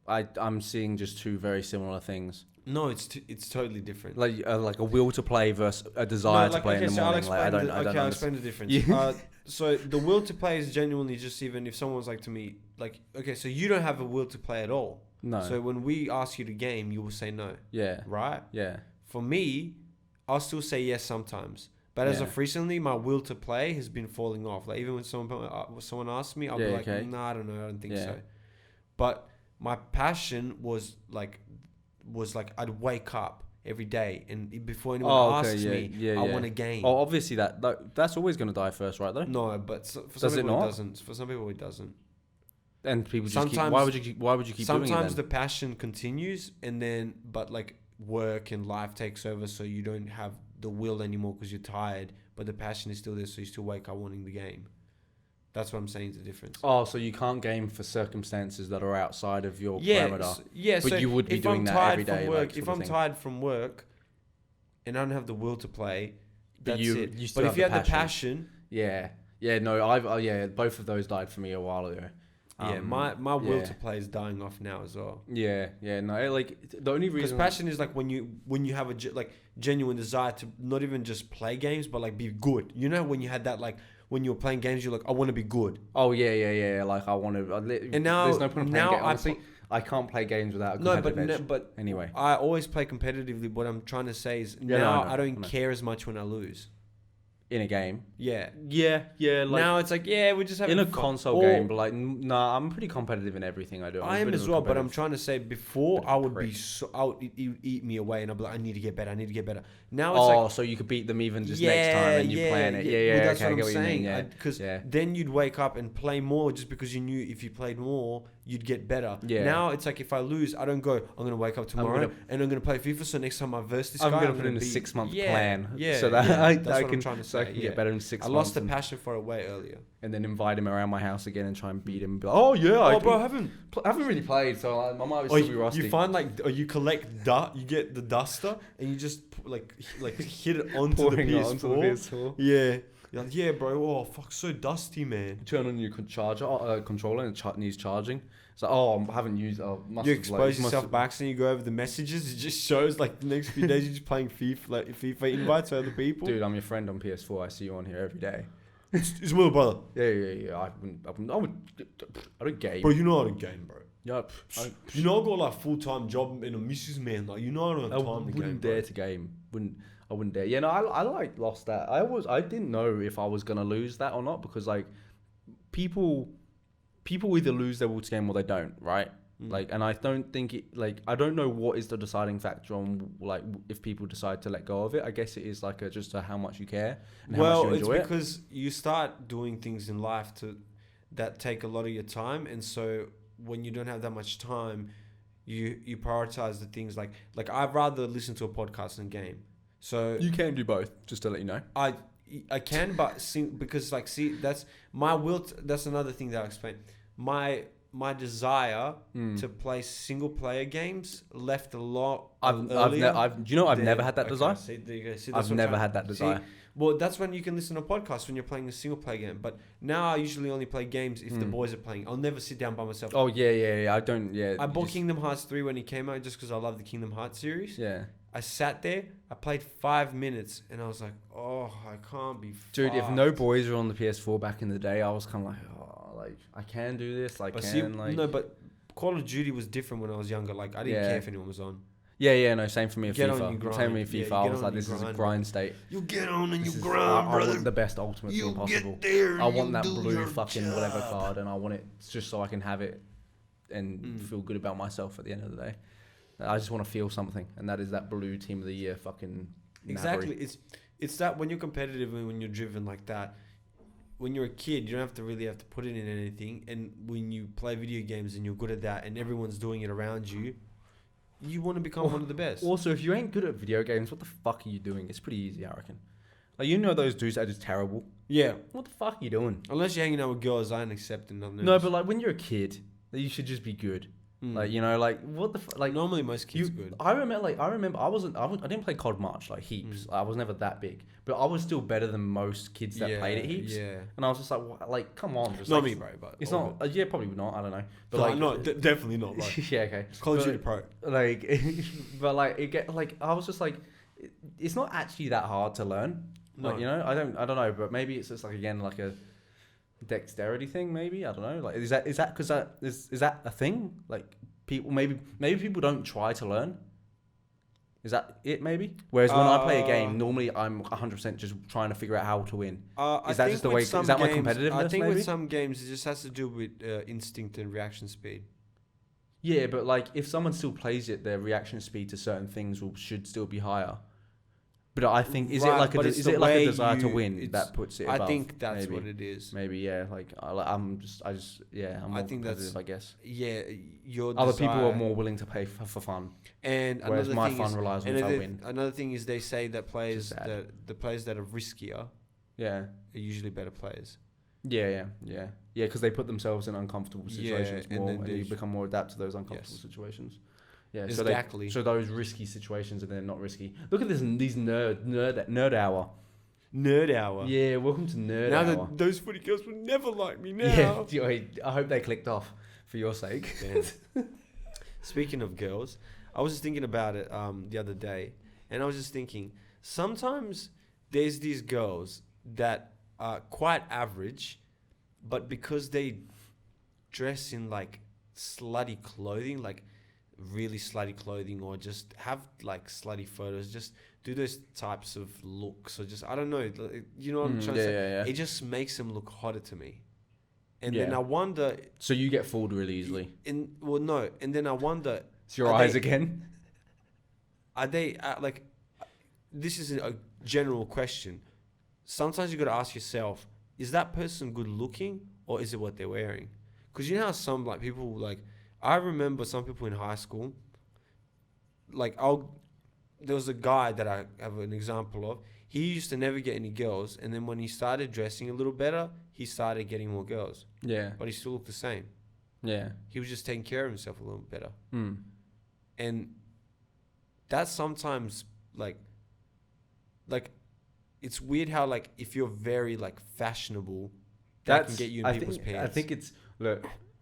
I'm seeing just two very similar things. No, it's totally different. Like a will to play versus a desire to play in the morning. I'll explain the difference. Yeah. So the will to play is genuinely just even if someone's like to me, like, okay, so you don't have a will to play at all. No. So when we ask you to game, you will say no. Yeah. Right? Yeah. For me, I'll still say yes sometimes. But as of recently, my will to play has been falling off. Like even when someone asks me, I'll be like, nah, I don't know, I don't think so. But my passion was like I'd wake up every day and before anyone asks me, I want a game. Oh, obviously that's always going to die first, right? Though. No, but for some people it doesn't. For some people it doesn't. And people just keep, why would you keep doing it then? Sometimes the passion continues and then but like work and life takes over, so you don't have the will anymore because you're tired, but the passion is still there, so you still wake up wanting the game. That's what I'm saying is the difference. Oh, so you can't game for circumstances that are outside of your parameter. Yeah, but so you would be doing that every day. If I'm tired from work and I don't have the will to play, that's it. You but if you have the passion... Yeah, no, both of those died for me a while ago. My will to play is dying off now as well. Yeah, no, like the only reason... Because passion is like when you have a genuine desire to not even just play games, but like be good. You know when you had that like... When you're playing games, you're like, I want to be good. Oh, yeah. Like, I want to... And now... There's no point in playing games. Honestly, I can't play games without a competitive edge. But anyway. I always play competitively. What I'm trying to say is I don't care as much when I lose. In a game? Yeah. Like, now it's like, we're just having in a console game, but like, nah, I'm pretty competitive in everything I do. I am as well, but I'm trying to say before I would eat me away and I'd be like, I need to get better. Now it's so you could beat them even just next time and you plan it. Yeah. Well, that's what I'm saying. Because then you'd wake up and play more just because you knew if you played more, you'd get better. Yeah. Now it's like if I lose, I don't go, I'm going to wake up tomorrow and I'm going to play FIFA. So next time I verse this guy, I'm going to put in a 6-month plan. Yeah. So that I can try to say. So I can get better in 6 months. I lost the passion for it way earlier. And then invite him around my house again and try and beat him. And be like, bro, I haven't really played, so I might still be rusty. You find you collect you get the duster and you just like hit it onto the PS4. Yeah. You're like, yeah, bro. Oh, fuck, so dusty, man. You turn on your controller and it needs charging. It's like, I haven't used. You expose yourself back, and you go over the messages. It just shows like the next few days you're just playing FIFA invites for other people. Dude, I'm your friend on PS4. I see you on here every day. It's my brother. Yeah. I don't game. Bro, you know how to game, bro. Yep. You know I got like full-time job and a missus, man. Like, you know I don't have time to game. I wouldn't dare to game. I wouldn't dare. Yeah, no, I like lost that. I didn't know if I was gonna lose that or not because like people either lose their will to game or they don't, right? Like, and I don't think I don't know what is the deciding factor on like if people decide to let go of it. I guess it is like just how much you care and how much you enjoy it. It's because you start doing things in life that take a lot of your time, and so when you don't have that much time, you prioritize the things like I'd rather listen to a podcast than game. So you can do both, just to let you know. I can, but because that's my will. That's another thing that I'll explain. My my desire to play single player games left a lot earlier. I've never had that desire. See, there you go. See, I've never had that desire. Well, that's when you can listen to podcasts when you're playing a single player game. But now I usually only play games if the boys are playing. I'll never sit down by myself. Oh yeah. I don't. Yeah. I bought Kingdom Hearts 3 when it came out just because I love the Kingdom Hearts series. Yeah. I sat there. I played 5 minutes, and I was like, "Oh, I can't be." Dude, if no boys were on the PS4 back in the day, I was kind of like, oh, like I can do this. Like, no, but Call of Duty was different when I was younger. Like, I didn't care if anyone was on. Yeah, no, same for me with Get on FIFA. your grind. Same for me with FIFA. Yeah, I was like, this is a grind state. You get on and you This is- grind, I brother. want the best ultimate You team possible. get there. I want you that do blue your fucking whatever job. card, and I want it just so I can have it and feel good about myself at the end of the day. I just want to feel something, and that is that blue team of the year fucking. Exactly. It's that when you're competitive and when you're driven like that. When you're a kid, you don't really have to put it in anything. And when you play video games and you're good at that, and everyone's doing it around you, you want to become one of the best. Also, if you ain't good at video games, what the fuck are you doing? It's pretty easy, I reckon. Like, you know those dudes that are just terrible. Yeah. What the fuck are you doing? Unless you're hanging out with girls, I ain't accepting nothing. No, but like when you're a kid, you should just be good. Like, you know, like what the like normally most kids are good. I remember I didn't play COD much, like heaps. I was never that big, but I was still better than most kids that played it heaps. Yeah. And I was just like, what? Like, come on, just Not like, me, bro. But it's not. Yeah, probably not. I don't know. But like, like, no, definitely not. Like, yeah, okay. Call of But, Duty Pro. Like, but like it get like I was just like, it's not actually that hard to learn. No. Like, you know, I don't know, but maybe it's just like again like a dexterity thing. Maybe I don't know. Like, is that because is that a thing? Like. People maybe people don't try to learn. Is that it? Maybe. Whereas when I play a game, normally I'm 100% just trying to figure out how to win. Is that just the way? Is that my competitiveness? I think maybe? with some games it just has to do with instinct and reaction speed. Yeah, but like if someone still plays it, their reaction speed to certain things should still be higher. But I think is it like a desire to win that puts it above? I think that's maybe. what it is. Maybe like I'm more competitive, I guess. Yeah, your other people are more willing to pay for fun, and whereas my fun relies on if I win. Another thing is they say that the players that are riskier, are usually better players. Yeah, because they put themselves in uncomfortable situations more, and you become more adapt to those uncomfortable situations. Yeah, exactly. So those risky situations are then not risky. Look at these nerd hour. Nerd hour. Yeah, welcome to nerd hour. Now those footy girls will never like me now. Yeah, I hope they clicked off for your sake. Speaking of girls, I was just thinking about it the other day, and I was just thinking sometimes there's these girls that are quite average, but because they dress in like slutty clothing, like really slutty clothing, or just have like slutty photos, just do those types of looks, or just I don't know, you know what I'm trying to say? Yeah. It just makes them look hotter to me, and then I wonder. So you get fooled really easily. And then I wonder. It's your eyes again. Are they like? This is a general question. Sometimes you got to ask yourself: is that person good looking, or is it what they're wearing? Because you know how some like people like. I remember some people in high school, like there was a guy that I have an example of. He used to never get any girls, and then when he started dressing a little better, he started getting more girls. Yeah. But he still looked the same. Yeah. He was just taking care of himself a little better. And that's sometimes like it's weird how like if you're very like fashionable, that can get you in people's pants.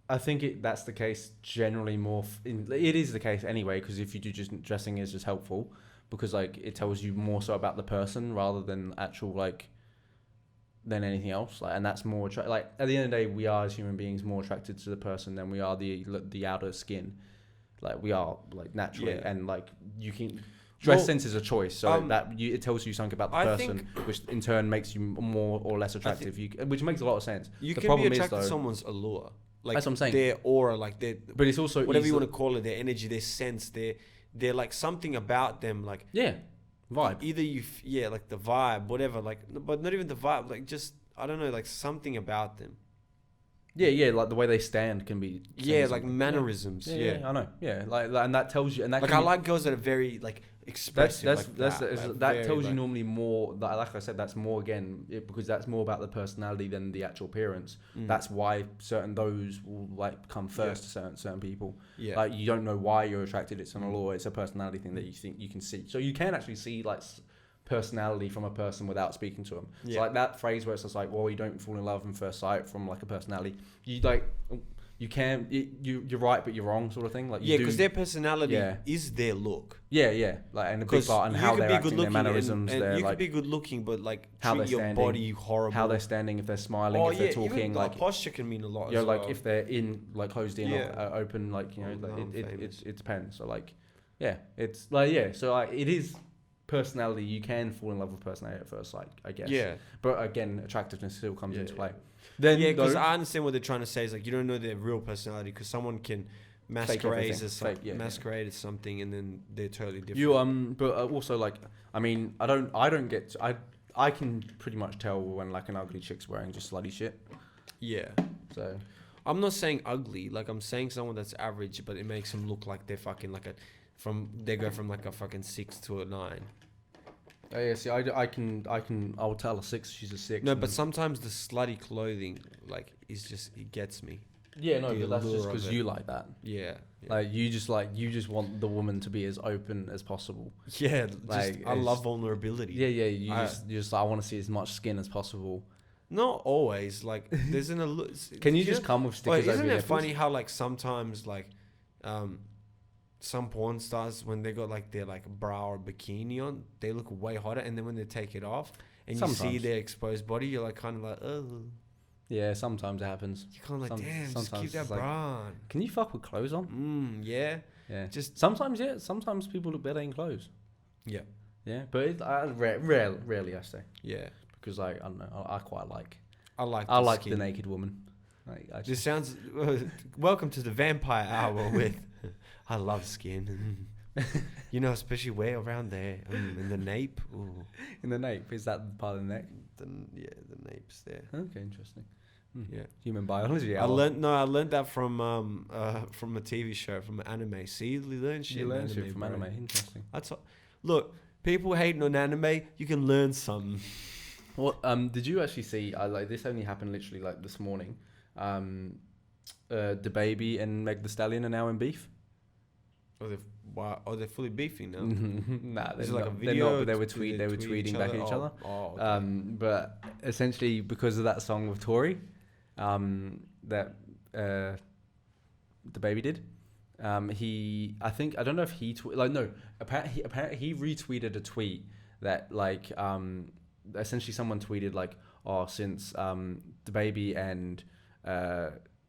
I think that's the case generally more. It is the case anyway, because if you do just dressing is just helpful, because like it tells you more so about the person rather than actual like than anything else. Like, and that's more like at the end of the day, we are as human beings more attracted to the person than we are the outer skin. Like we are like naturally, and like you can. Dress sense is a choice, so it tells you something about the person, which in turn makes you more or less attractive. Which makes a lot of sense. You can be attracted to someone's allure. Like that's what I'm saying. Their aura, like but it's also whatever you want to call it, their energy, their sense, they're like something about them, like vibe. Either like the vibe, whatever, like, but not even the vibe, like just I don't know, like something about them. Yeah, like the way they stand can be. Like mannerisms. Yeah, I know. Yeah, like and that tells you, and that like I like girls that are very like expressive. That tells you normally more. Like I said, that's more again because that's more about the personality than the actual appearance. That's why those will like come first to certain people. Yeah. Like you don't know why you're attracted. It's a law. It's a personality thing that you think you can see. So you can actually see like personality from a person without speaking to them. So like that phrase where it's just like, well, you don't fall in love in first sight from like a personality. You like. You can, you're right, but you're wrong, sort of thing. Like because their personality is their look. Yeah. Like and a big part and how they're acting, their mannerisms. And you like, could be good looking, but like how treat your body horrible. How they're standing, if they're smiling, if they're talking. Even, like posture can mean a lot. Yeah, like if they're closed in, or open, like it depends. So like, it's like so like it is personality. You can fall in love with personality at first sight, I guess. Yeah, but again, attractiveness still comes into play. Then because I understand what they're trying to say is like you don't know their real personality because someone can masquerade as something and then they're totally different. But also like I mean I don't get to, I can pretty much tell when like an ugly chick's wearing just slutty shit. Yeah. So I'm not saying ugly, like I'm saying someone that's average, but it makes them look like they're fucking like they go from like a fucking 6 to a 9. Oh, yeah, see, I'll tell a 6, she's a 6. No, but sometimes the slutty clothing, like, it gets me. Yeah, no, but that's just because you like that. Yeah. Like, you just want the woman to be as open as possible. Yeah, like, I love vulnerability. Yeah, you just I want to see as much skin as possible. Not always, like, there's Can you just come with stickers? Isn't it funny how, like, sometimes, like, some porn stars, when they got like their like bra or bikini on, they look way hotter, and then when they take it off and you see their exposed body, you're like kind of like, oh. Yeah, sometimes it happens. You're kind of like, damn, just keep that bra on. Can you fuck with clothes on? Yeah. Just sometimes, Sometimes people look better in clothes. Yeah. Yeah, but rarely I say. Yeah. Because I don't know, I quite like. I like the naked woman. This sounds. Welcome to the Vampire Hour with. I love skin. You know, especially way around there. In the nape. Ooh. In the nape? Is that part of the neck? The nape's there. Okay, interesting. Yeah. Human biology. I learned that from a TV show, from an anime. See, you learn shit. You learn shit from anime. Interesting. Look, people hating on anime, you can learn something. What did you actually see? Like this only happened literally like this morning. The baby and Meg the Stallion are now in beef. They're fully beefing now. Nah, there's like a video. But they were tweeting back at each other. Oh, okay. But essentially because of that song with Tory, that the baby did. I don't know if he apparently he retweeted a tweet that like essentially someone tweeted like, oh, since the baby and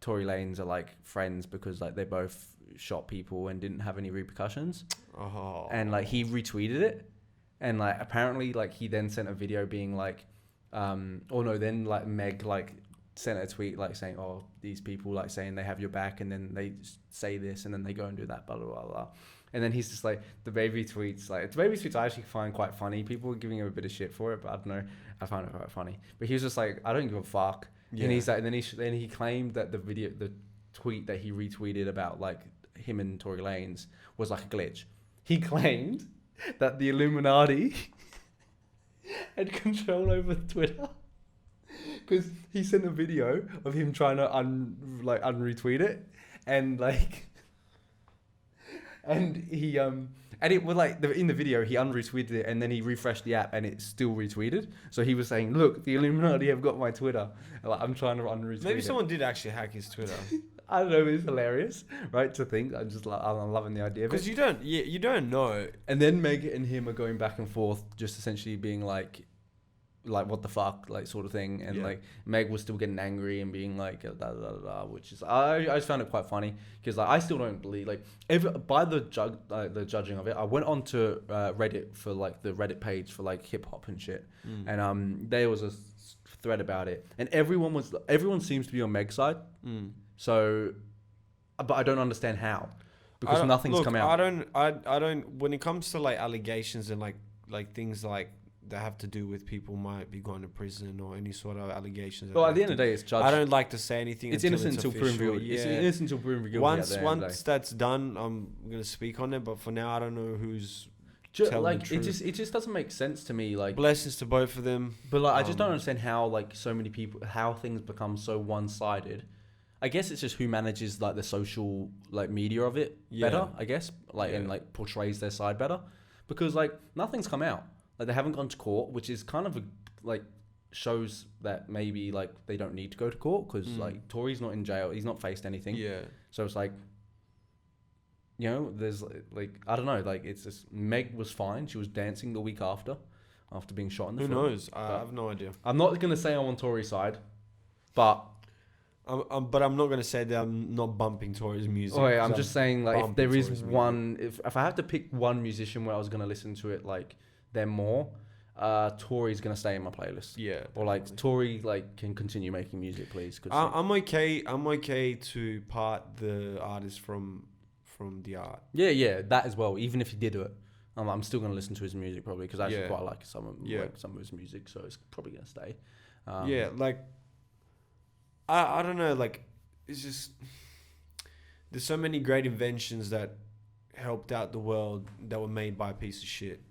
Tory Lanez are like friends because like they both shot people and didn't have any repercussions. Oh. And like he retweeted it, and like apparently like he then sent a video being like, then like Meg like sent a tweet like saying, oh, these people like saying they have your back, and then they say this and then they go and do that, blah blah blah blah. And then he's just like, the baby tweets I actually find quite funny. People were giving him a bit of shit for it, but I don't know, I found it quite funny. But he was just like, I don't give a fuck. Yeah. And he's like, and then he claimed that the tweet that he retweeted about like him and Tory Lanez was like a glitch. He claimed that the Illuminati had control over Twitter because he sent a video of him trying to unretweet it, and like, and he and it was like in the video he unretweeted it, and then he refreshed the app and it still retweeted. So he was saying, look, the Illuminati have got my Twitter. Like, I'm trying to unretweet it. Maybe someone did actually hack his Twitter. I don't know, it's hilarious, right, to think. I'm loving the idea of it. Because you don't know. And then Meg and him are going back and forth, just essentially being like what the fuck, like sort of thing. And like Meg was still getting angry and being like da da da da, which is I just found it quite funny because like I still don't believe like by the judging of it. I went on to Reddit for like the Reddit page for like hip hop and shit, and there was a thread about it, and everyone seems to be on Meg's side. So, but I don't understand how, because nothing's come out. I don't. When it comes to like allegations and like things like that have to do with people might be going to prison or any sort of allegations. Well, at the end of the day, it's judged. I don't like to say anything. It's innocent until proven guilty. It's innocent until proven guilty. Once that's done, I'm gonna speak on it. But for now, I don't know who's tell like the truth. it just doesn't make sense to me. Like, Blessings to both of them. but like I just don't understand how like so many people, how things become so one-sided. I guess it's just who manages like the social like media of it better. I guess like and like portrays their side better, because like nothing's come out. Like they haven't gone to court, which is kind of like shows that maybe like they don't need to go to court because like Tory's not in jail. He's not faced anything. Yeah. So it's like, you know, there's like I don't know. Like it's just Meg was fine. She was dancing the week after being shot in the Who foot. knows? I have no idea. I'm not gonna say I'm on Tory's side, but. But I'm not gonna say that I'm not bumping Tory's music. Oh yeah, I'm just saying like if there is Tory's one, if I have to pick one musician where I was gonna listen to it like them more, Tory's gonna stay in my playlist. Yeah. Or like Tory like can continue making music, please. Cause I'm okay. I'm okay to part the artist from the art. yeah, that as well. Even if he did it, I'm still gonna listen to his music probably because I actually quite like some of his music, so it's probably gonna stay. Like. I don't know, like, it's just, there's so many great inventions that helped out the world that were made by a piece of shit.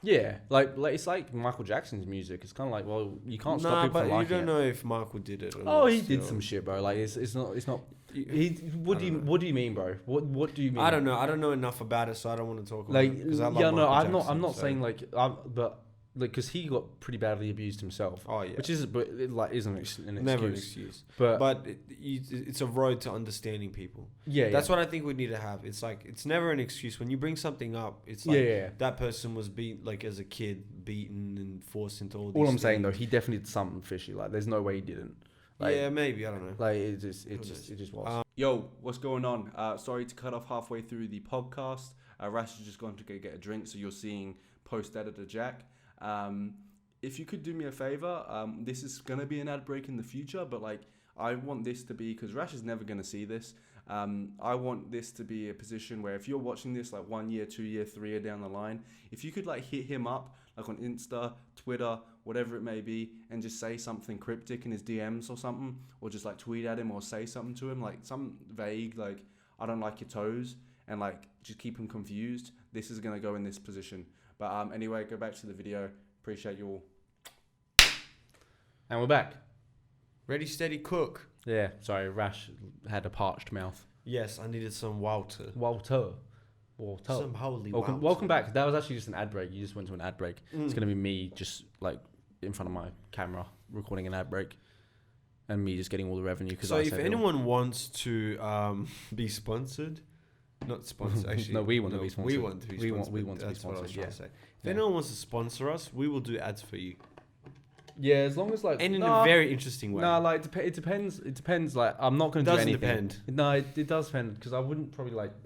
Yeah, like it's like Michael Jackson's music. It's kind of like, well, you can't stop people from liking it. But you don't know if Michael did it or not. Oh, he did some shit, bro. Like it's not. What do you mean, bro? What do you mean? I don't know. I don't know enough about it, so I don't want to talk about like, it. Because I love Michael Jackson, I'm not saying like, but like, because he got pretty badly abused himself. Oh yeah. Which is, but it like isn't an excuse. Never an excuse. But it's a road to understanding people. Yeah. That's what I think we need to have. It's like it's never an excuse when you bring something up. It's like that person was like as a kid beaten and forced into all. All I'm saying though, he definitely did something fishy. Like there's no way he didn't. Like, yeah, maybe, I don't know. Like it just was. Yo, what's going on? Sorry to cut off halfway through the podcast. Ras is just going to go get a drink, so you're seeing post editor Jack. If you could do me a favor, this is gonna be an ad break in the future, but like I want this to be, because Rash is never gonna see this. I want this to be a position where if you're watching this like 1 year, 2 year, 3 year down the line, if you could like hit him up like on Insta, Twitter, whatever it may be, and just say something cryptic in his DMs or something, or just like tweet at him or say something to him, like some vague, like I don't like your toes, and like just keep him confused. This is gonna go in this position. But anyway, go back to the video. Appreciate you all. And we're back. Ready, steady, cook. Yeah, sorry, Rash had a parched mouth. Yes, I needed some Walter. Some holy Walter. Welcome back. That was actually just an ad break. You just went to an ad break. It's going to be me just like in front of my camera recording an ad break. And me just getting all the revenue. So if anyone wants to be sponsored... Not sponsored, actually. No, we want to be sponsored. We want to be sponsored. We want to be That's what I was sponsored, trying to say. If anyone wants to sponsor us, we will do ads for you. Yeah, as long as like... And in a very interesting way. No, like it depends. It depends. Like I'm not going to do anything. Depend. No, it does depend, because I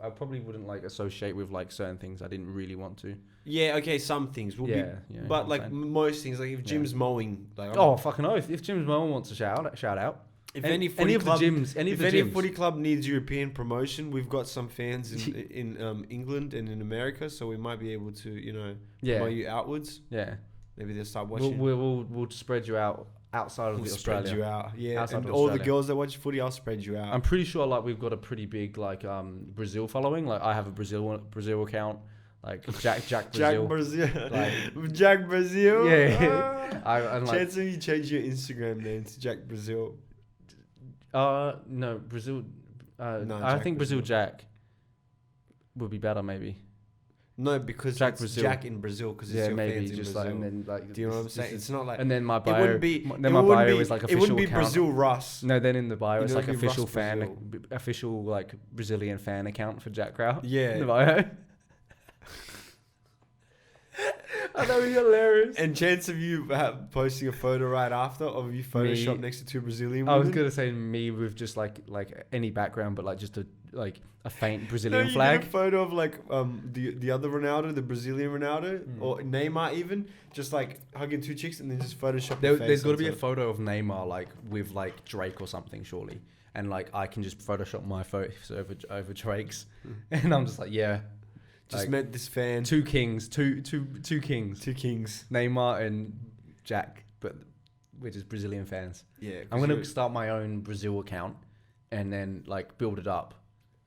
probably wouldn't like associate with like certain things I didn't really want to. Yeah, okay, some things will be, but like most things, like if Jim's mowing, like fucking oath, if Jim's mowing wants to shout out. If any footy club needs European promotion, we've got some fans in England and in America, so we might be able to promote you outwards. Yeah. Maybe they'll start watching. We'll spread you out outside of Australia. Spread you out, yeah. Outside and of all Australia. the girls that watch footy, I'll spread you out. I'm pretty sure like we've got a pretty big like Brazil following. Like I have a Brazil account. Like Jack Brazil. Jack Brazil. Yeah. Chance you change your Instagram name to Jack Brazil. No, Brazil. No, I think Brazil Jack would be better, maybe. No, because Jack it's Brazil. Jack in Brazil, because it's your fans in just Brazil. like, and then like, do you know what I'm saying? It's not like, and then my bio. It wouldn't be. Then my bio is like official. It wouldn't be account. Brazil Russ. No, then in the bio it's like official Russ fan, Brazil. official like Brazilian fan account for Jack Kraut. Yeah. In the bio. I know, you're hilarious. And chance of you posting a photo right after of you photoshopped next to two Brazilian women. I was gonna say me with just like any background, but like just a faint Brazilian flag. Get a photo of like the other Ronaldo, the Brazilian Ronaldo, or Neymar even, just like hugging two chicks, and then just Photoshop. There's got to be a photo of Neymar like with like Drake or something, surely, and like I can just Photoshop my photos over Drake's, and I'm just like, yeah. Just like, met this fan. Two kings. Neymar and Jack, but we're just Brazilian fans. Yeah. I'm going to start my own Brazil account and then like build it up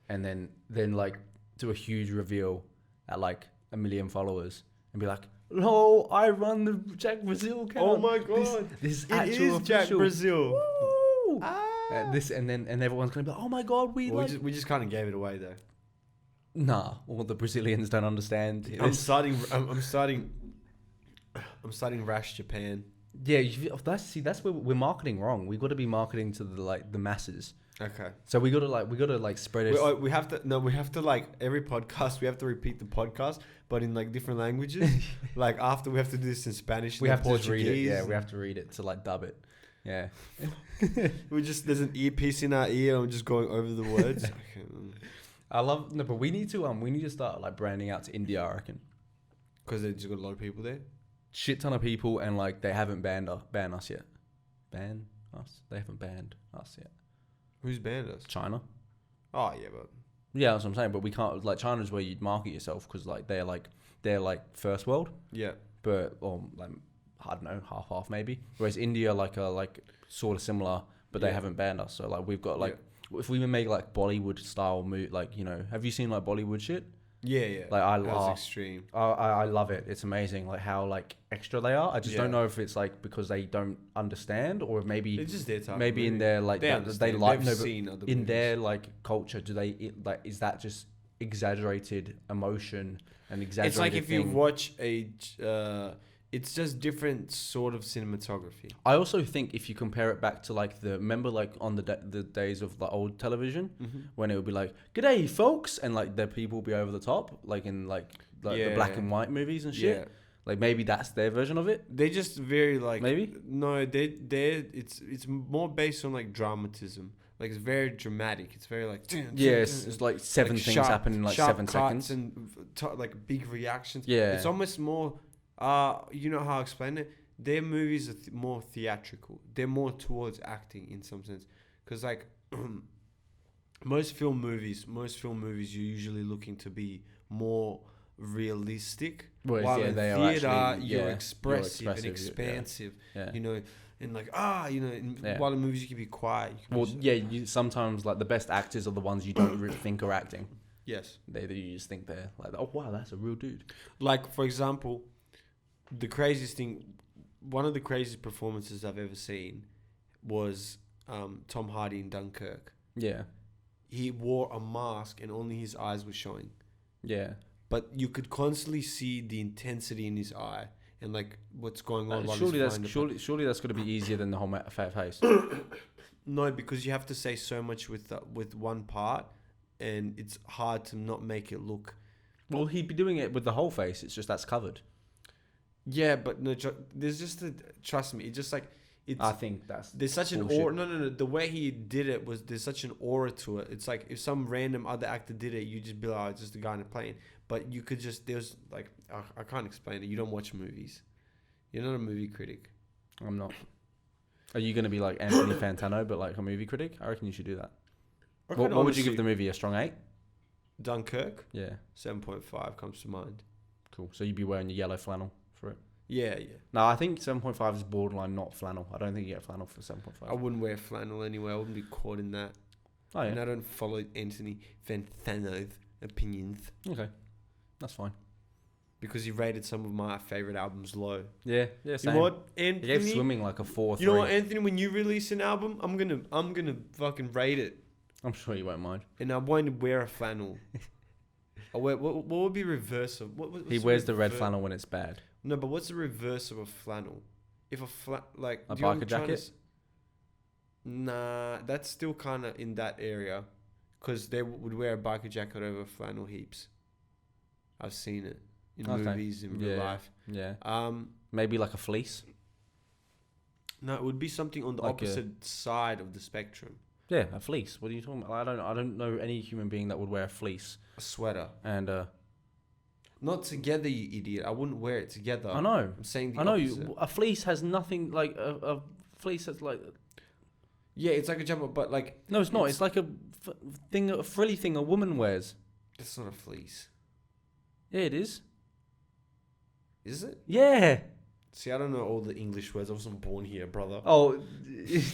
and then like do a huge reveal at like 1 million followers and be like, "No, I run the Jack Brazil account." Oh my god, this it actual is Jack official. Brazil. Woo! Ah. And everyone's gonna be like, "Oh my god, we like." We just kind of gave it away though. Nah, all the Brazilians don't understand. I'm starting Rash Japan. Yeah, that's where we're marketing wrong. We got to be marketing to the masses. Okay. So we got to spread it. We have to like every podcast we have to repeat the podcast, but in like different languages. Like after we have to do this in Spanish. We have to Portuguese. just read it. Yeah, we have to read it to like dub it. Yeah. There's an earpiece in our ear and we're just going over the words. But we need to start like branding out to India, I reckon. Because they just got a lot of people there. Shit ton of people, and like they haven't banned us yet. Ban us? They haven't banned us yet. Who's banned us? China. Oh yeah, but Yeah, that's what I'm saying. But we can't, like, China's where you'd market yourself because like they're like first world. yeah. But like I don't know, half maybe. Whereas India like sort of similar, but they Yeah. haven't banned us. So like we've got like if we make like Bollywood style like have you seen like Bollywood shit? Yeah. Like I That's love extreme. I love it. It's amazing like how like extra they are. I just Yeah. don't know if it's like because they don't understand or maybe It's just their type. maybe in their like they they like They've no, but seen other in movies. their like culture do they like is that just exaggerated emotion and exaggerated It's like if you thing? watch it's just different sort of cinematography. I also think if you compare it back to like remember like on the days of the old television when it would be like "G'day folks" and like the people would be over the top like in like the black and white movies and shit. Yeah. Like maybe that's their version of it. They just very like Maybe? No, it's more based on like dramatism. Like it's very dramatic. It's very like Yes, it's like seven like things sharp- happen in like sharp 7 cuts seconds. and like big reactions. Yeah. It's almost more you know how I explain it? Their movies are more theatrical. They're more towards acting in some sense. Because like most film movies you're usually looking to be more realistic. Whereas, while yeah, in they are theater actually- you're yeah, expressive and yeah. expansive. Yeah. You know, and like Yeah. while in movies you can be quiet. You can Well, just- yeah, sometimes like the best actors are the ones you don't really think are acting. yes. You just think they're like, oh wow, that's a real dude. Like for example, the craziest thing, one of the craziest performances I've ever seen was Tom Hardy in Dunkirk. Yeah, He wore a mask and only his eyes were showing, yeah. but you could constantly see the intensity in his eye and like what's going on. while Surely he's that's flying the surely that's got to be easier than the whole fat face. No, because you have to say so much with one part, and it's hard to not make it look. Well, he'd be doing it with the whole face. It's just that's covered. Yeah, but no, there's just trust me. It's just like it's. I think There's such an bullshit. aura. No. The way he did it was there's such an aura to it. It's like if some random other actor did it, you just be like, oh, it's just a guy in a plane. But you could just there's like I can't explain it. You don't watch movies. You're not a movie critic. I'm not. Are you going to be like Anthony Fantano, but like a movie critic? I reckon you should do that. What would you give the movie? A strong 8? Dunkirk? Yeah. 7.5 comes to mind. Cool. So you'd be wearing your yellow flannel for it. Yeah. No, I think 7.5 is borderline not flannel. I don't think you get flannel for 7.5. I wouldn't wear flannel anyway. I wouldn't be caught in that. Oh And yeah. I don't follow Anthony Fantano's opinions Okay. That's fine. because he rated some of my favorite albums low. Yeah. You Same. know what, He gave Anthony? swimming like a 4-3. You know what, Anthony? When you release an album, I'm gonna fucking rate it, I'm sure you won't mind. and I won't wear a flannel. I wear what would be reverse of what's He wears the red flannel when it's bad. No, but what's the reverse of a flannel? If like A do you know what biker I'm trying to jacket? Nah, that's still kind of in that area, because they would wear a biker jacket over flannel heaps. I've seen it in Okay. movies in real Yeah. life. Yeah. Maybe like a fleece. No, it would be something on the Like a- opposite side of the spectrum. Yeah, a fleece. What are you talking about? I don't know any human being that would wear a fleece. A sweater. And Not together, you idiot. I wouldn't wear it together. I know. I'm saying the I know opposite. a fleece has nothing like a fleece that's like Yeah, it's like a jumper, but like no, it's not. It's like a frilly thing a woman wears. it's not a fleece. Yeah, it is. Is it? Yeah. See, I don't know all the English words. I wasn't born here, brother. Oh,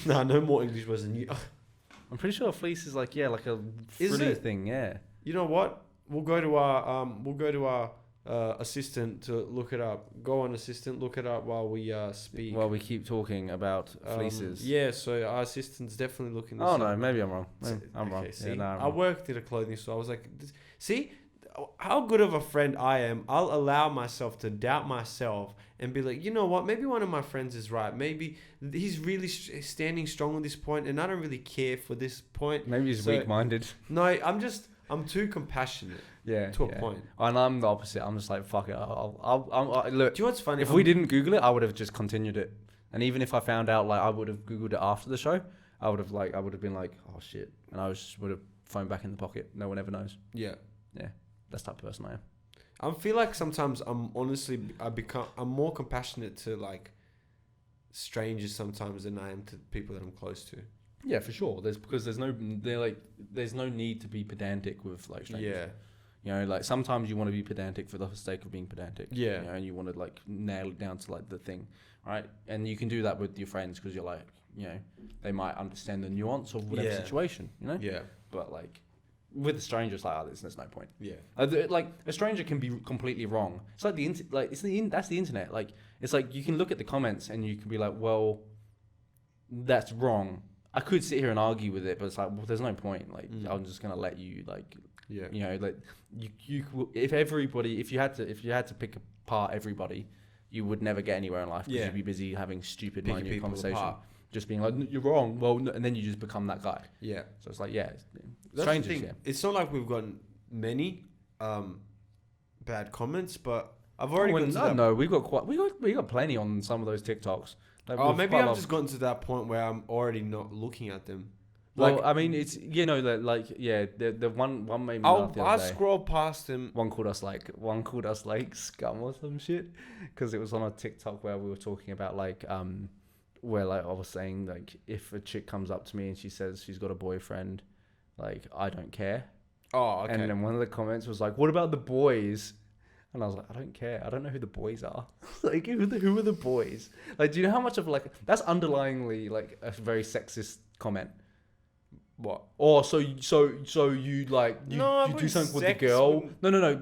Nah, no more English words than you. I'm pretty sure a fleece is like like a Is frilly it? thing. Yeah. You know what? We'll go to our assistant to look it up. Go on, assistant, look it up while we speak. While we keep talking about fleeces. Yeah, so our assistant's definitely looking this Oh up. no, maybe I'm wrong. I'm wrong. See, Yeah, no, I'm I wrong. worked at a clothing store. I was like, see how good of a friend I am. I'll allow myself to doubt myself and be like, you know what? Maybe one of my friends is right. Maybe he's really standing strong on this point, and I don't really care for this point. Maybe he's So- weak-minded. No, I'm too compassionate. Yeah, To a point. And I'm the opposite. I'm just like, fuck it. I'll look. Do you know what's funny? If we didn't Google it, I would have just continued it. And even if I found out, like, I would have Googled it after the show, I would have been like, oh shit, and I would have phone back in the pocket. No one ever knows. Yeah. That's the type of person I am. I feel like sometimes I'm more compassionate to like strangers sometimes than I am to people that I'm close to. Yeah, for sure. There's no need to be pedantic with like strangers. Yeah. You know, like sometimes you want to be pedantic for the sake of being pedantic. Yeah. You know, and you want to like nail it down to like the thing, right? And you can do that with your friends because you're like, you know, they might understand the nuance of whatever Yeah. situation, you know? Yeah. But like with a stranger, it's like, oh, there's no point. Yeah. Like a stranger can be completely wrong. It's like that's the internet. Like it's like you can look at the comments and you can be like, well, that's wrong. I could sit here and argue with it, but it's like, well, there's no point. Like I'm just gonna let you like. Yeah. You know, like if you had to pick apart everybody, you would never get anywhere in life because you'd be busy having stupid Picking minute people conversation, apart. just being like, you're wrong. Well, and then you just become that guy. Yeah. So it's like, yeah, That's the strangers. thing. Yeah. It's not like we've gotten many bad comments, but I've already gotten to that. No, we got plenty on some of those TikToks. Like, Oh, with maybe quite a I've lot just gotten to that point where I'm already not looking at them. Well, Like, I mean, it's the one made me laugh the I'll other day. scroll past them. One called us like scum or some shit, because it was on a TikTok where we were talking about like where like I was saying like if a chick comes up to me and she says she's got a boyfriend, like I don't care. Oh, okay. And then one of the comments was like, "What about the boys?" And I was like, "I don't care. I don't know who the boys are. Like who are the boys? Like, do you know how much of like that's underlyingly like a very sexist comment." What? Or so you like you do something with the girl. No,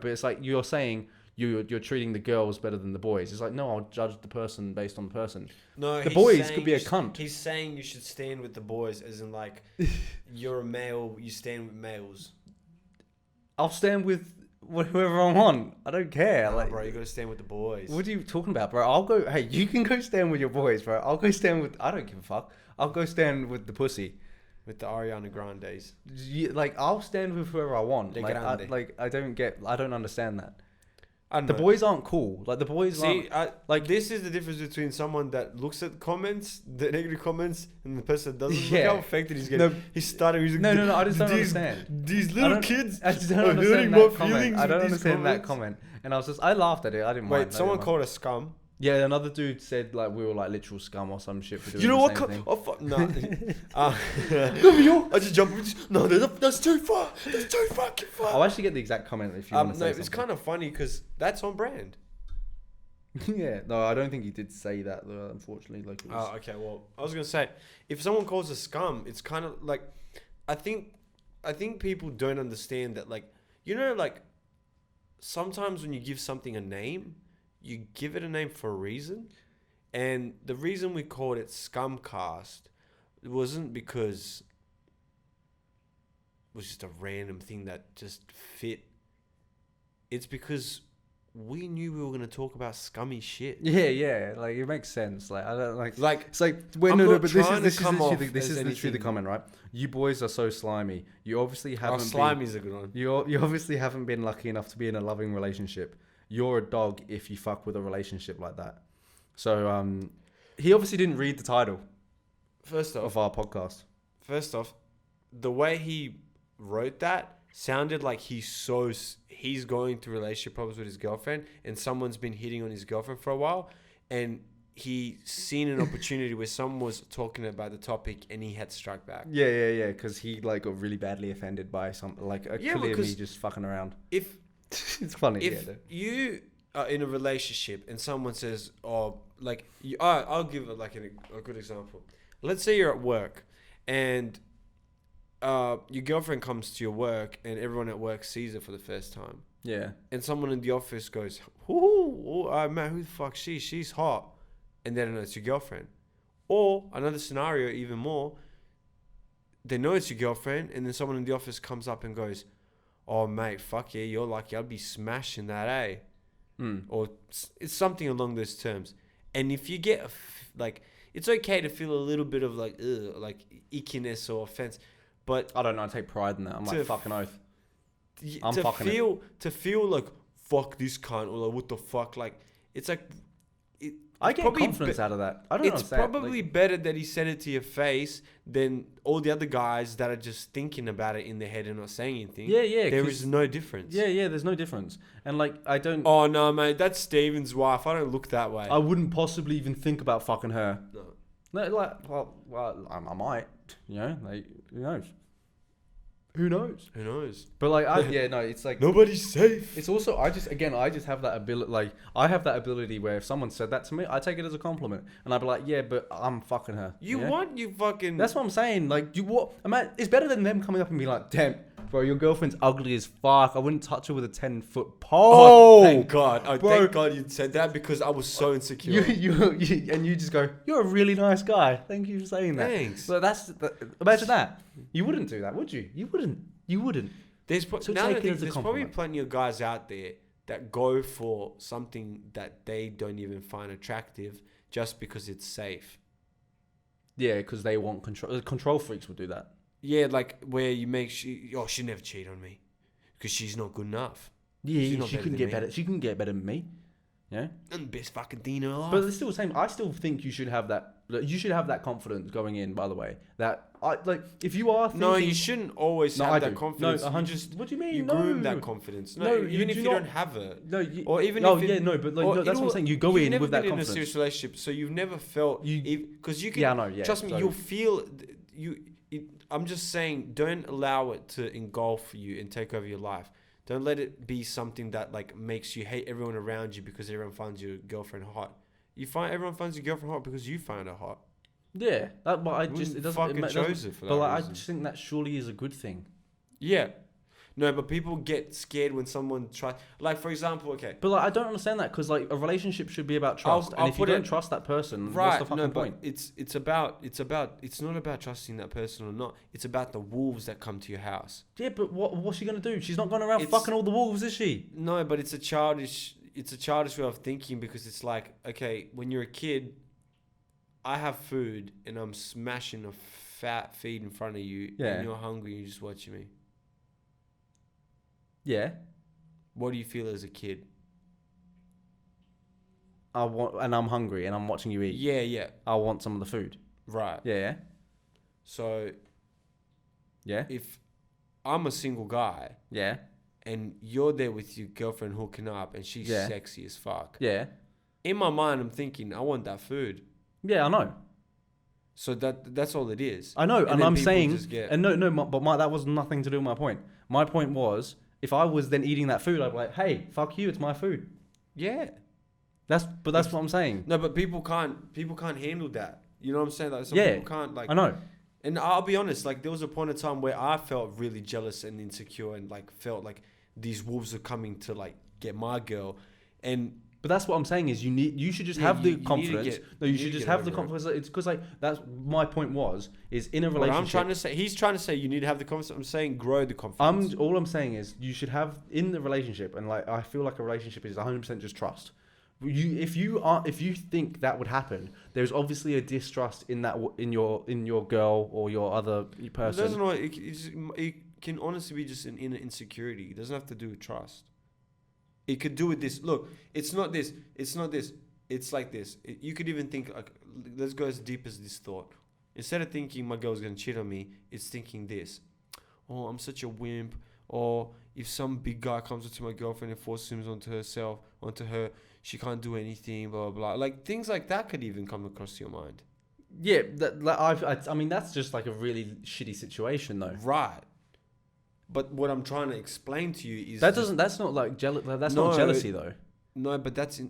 but it's like you're saying you're treating the girls better than the boys. It's like, no, I'll judge the person based on the person. No, The boys could be a cunt. He's saying you should stand with the boys, as in like you're a male, you stand with males. I'll stand with whoever I want. I don't care. Nah, Like, bro, you gotta stand with the boys. what are you talking about, bro? I'll go. Hey, you can go stand with your boys, bro. I'll go stand with. I don't give a fuck. I'll go stand with the pussy. With the Ariana Grandes. Like, I'll stand with whoever I want. Le Like, grande. I don't understand that. I don't The know. boys aren't cool. Like the boys See, aren't. like this is the difference between someone that looks at comments, the negative comments, and the person that doesn't. Look Yeah. how affected he's getting. No. He's starting. He's like, No. I just don't these, understand. These I little don't- kids I just don't are hurting understand my that comment. feelings. I don't with these understand that comments. comment. And I laughed at it. I didn't mind. Wait, someone called us scum. Yeah, another dude said like we were like literal scum or some shit for doing You know the what? same thing. Oh fuck! No. I just jumped. No, that's too far. That's too fucking far. I'll actually get the exact comment if you want to No, say it's something. kind of funny because that's on brand. Yeah, no, I don't think he did say that though, unfortunately. Like, it was, Oh, okay. Well, I was gonna say, if someone calls us scum, it's kind of like, I think people don't understand that. Like, you know, like sometimes when you give something a name, you give it a name for a reason, and the reason we called it ScumCast wasn't because it was just a random thing that just fit. It's because we knew we were going to talk about scummy shit. yeah, like it makes sense. Like I don't Like, it's like wait, I'm no, not but this trying is to come off literally this as is literally the anything- comment, right? You boys are so slimy. You obviously haven't been, Slimy's a good one. you obviously haven't been lucky enough to be in a loving relationship. You're a dog if you fuck with a relationship like that. So he obviously didn't read the title First off, of our podcast. the way he wrote that sounded like he's going through relationship problems with his girlfriend, and someone's been hitting on his girlfriend for a while, and he seen an opportunity where someone was talking about the topic, and he had struck back. Yeah, because he like got really badly offended by something like clearly because just fucking around. If It's funny. if you are in a relationship and someone says, "Oh, like," I'll give it like a good example. Let's say you're at work, and your girlfriend comes to your work, and everyone at work sees her for the first time. Yeah. and someone in the office goes, "Oh, man, who the fuck she's hot," and then it's your girlfriend. Or another scenario, even more, they know it's your girlfriend, and then someone in the office comes up and goes, "Oh, mate, fuck yeah, you're lucky. I'd be smashing that, eh?" Or it's something along those terms. And if you get like, it's okay to feel a little bit of like ickiness or offense, but I don't know. I take pride in that. I'm like, fucking oath. I'm to fucking to feel like, fuck this cunt, or like, what the fuck, like, it's like, I get confidence out of that. I don't know. It's probably better that he said it to your face than all the other guys that are just thinking about it in their head and not saying anything. Yeah. There is no difference. Yeah. There's no difference. And like, I don't. Oh no, mate, that's Steven's wife. I don't look that way. I wouldn't possibly even think about fucking her. No. No, like, well, I might. You know, like, who knows? Who knows? But like, it's like nobody's safe. It's also I just have that ability. Like, I have that ability where if someone said that to me, I take it as a compliment, and I'd be like, yeah, but I'm fucking her. You fucking. That's what I'm saying. Like, it's better than them coming up and being like, damn, bro, your girlfriend's ugly as fuck. I wouldn't touch her with a 10-foot pole. Oh, thank God! Thank God you said that, because I was so insecure. You just go, you're a really nice guy. Thank you for saying that. Thanks. So imagine that. You wouldn't do that, would you? You wouldn't. There's probably plenty of guys out there that go for something that they don't even find attractive just because it's safe. Yeah, because they want control. Control freaks would do that. Yeah, like where you make she'll never cheat on me because she's not good enough. Yeah, she couldn't get better. She couldn't get better than me. Yeah, and the best fucking thing in her life. But it's still the same. I still think you should have that. You should have that confidence going in. By the way, if you are thinking, no, you shouldn't always have that confidence. No, 100. What do you mean? You groom that confidence. No, even if you don't have it. No, or even if that's what I'm saying. You go in with that confidence. You've never been in a serious relationship, so you've never felt because you can. Yeah, I know. Yeah, trust me, you'll feel I'm just saying, don't allow it to engulf you and take over your life. Don't let it be something that like makes you hate everyone around you because everyone finds your girlfriend hot. Everyone finds your girlfriend hot because you find her hot. Yeah, but it doesn't. Chose it for that but like, reason. I just think that surely is a good thing. Yeah. No, but people get scared when someone tries. Like, for example, okay. But like, I don't understand that because like a relationship should be about trust, and if you don't trust that person, what's the fucking point? It's not about trusting that person or not. It's about the wolves that come to your house. Yeah, but what's she gonna do? She's not going around fucking all the wolves, is she? No, but it's a childish way of thinking, because it's like, okay, when you're a kid, I have food and I'm smashing a fat feed in front of you, and you're hungry, and you're just watching me. Yeah. What do you feel as a kid? And I'm hungry and I'm watching you eat. Yeah. I want some of the food. Right. Yeah. So, yeah. If I'm a single guy. Yeah. And you're there with your girlfriend hooking up and she's sexy as fuck. Yeah. In my mind, I'm thinking, I want that food. Yeah, I know. So that's all it is. I know, and I'm saying, but that was nothing to do with my point. My point was, if I was then eating that food, I'd be like, hey, fuck you, it's my food. Yeah. That's what I'm saying. No, but people can't handle that. You know what I'm saying? Like, some people can't, like. I know. And I'll be honest, like, there was a point in time where I felt really jealous and insecure and like felt like these wolves are coming to like get my girl. But that's what I'm saying is you should just have the confidence. You should just have the confidence. It's because like that's my point is in a relationship. I'm trying to say, he's trying to say you need to have the confidence. I'm saying grow the confidence. All I'm saying is you should have in the relationship, and like I feel like a relationship is 100% just trust. If you think that would happen, there's obviously a distrust in your girl or your other person. It can honestly be just an inner insecurity. It doesn't have to do with trust. It could do with this. Look, it's not this. It's like this. You could even think, like, let's go as deep as this thought. Instead of thinking my girl's going to cheat on me, it's thinking this. Oh, I'm such a wimp. Or if some big guy comes up to my girlfriend and forces him onto her, she can't do anything, blah, blah, blah. Like, things like that could even come across your mind. Yeah, I mean, that's just like a really shitty situation, though. Right. But what I'm trying to explain to you is that's not like jealous. That's not jealousy, though. No, but that's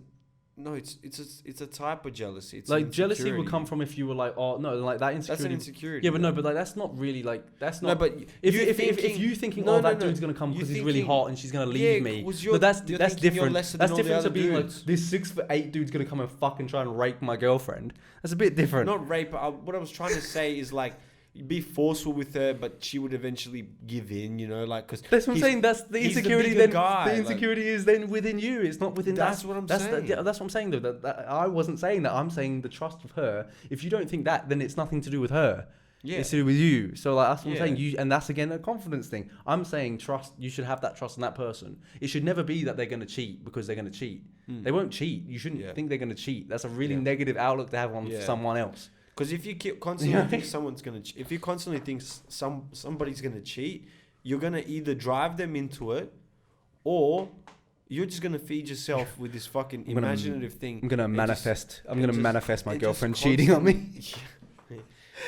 No, it's a type of jealousy. It's Like an jealousy would insecurity. come from if you were like, oh no, like that That's insecurity. an insecurity. Yeah, but no, but like that's not really like that's No, not. but If you you thinking, No, oh, that no, no. dude's gonna come You because he's really thinking- hot and she's gonna leave Yeah, me. 'cause But that's you're that's thinking you're different. lesser than That's all the different to other being dudes. like this 6'8" dude's gonna come and fucking try and rape my girlfriend. That's a bit different. Not rape. What I was trying to say is like, be forceful with her, but she would eventually give in. You know, like because That's what I'm saying. That's the he's the insecurity. bigger Then guy, the like- insecurity is then within you. It's not within. That's what I'm saying. That's what I'm saying though. That I wasn't saying that. I'm saying the trust of her. If you don't think that, then it's nothing to do with her. Yeah. It's to do with you. So like that's what I'm Yeah. saying. You and that's again a confidence thing. I'm saying trust. You should have that trust in that person. It should never be that they're going to cheat because they're going to cheat. They won't cheat. You shouldn't Yeah. think they're going to cheat. That's a really Yeah. negative outlook to have on Yeah. someone else. Because if you constantly think someone's gonna, if you constantly think somebody's gonna cheat, you're gonna either drive them into it, or you're just gonna feed yourself with this fucking I'm gonna- imaginative thing. I'm gonna and manifest. I'm and gonna just- manifest my and just girlfriend cheating on me. constantly-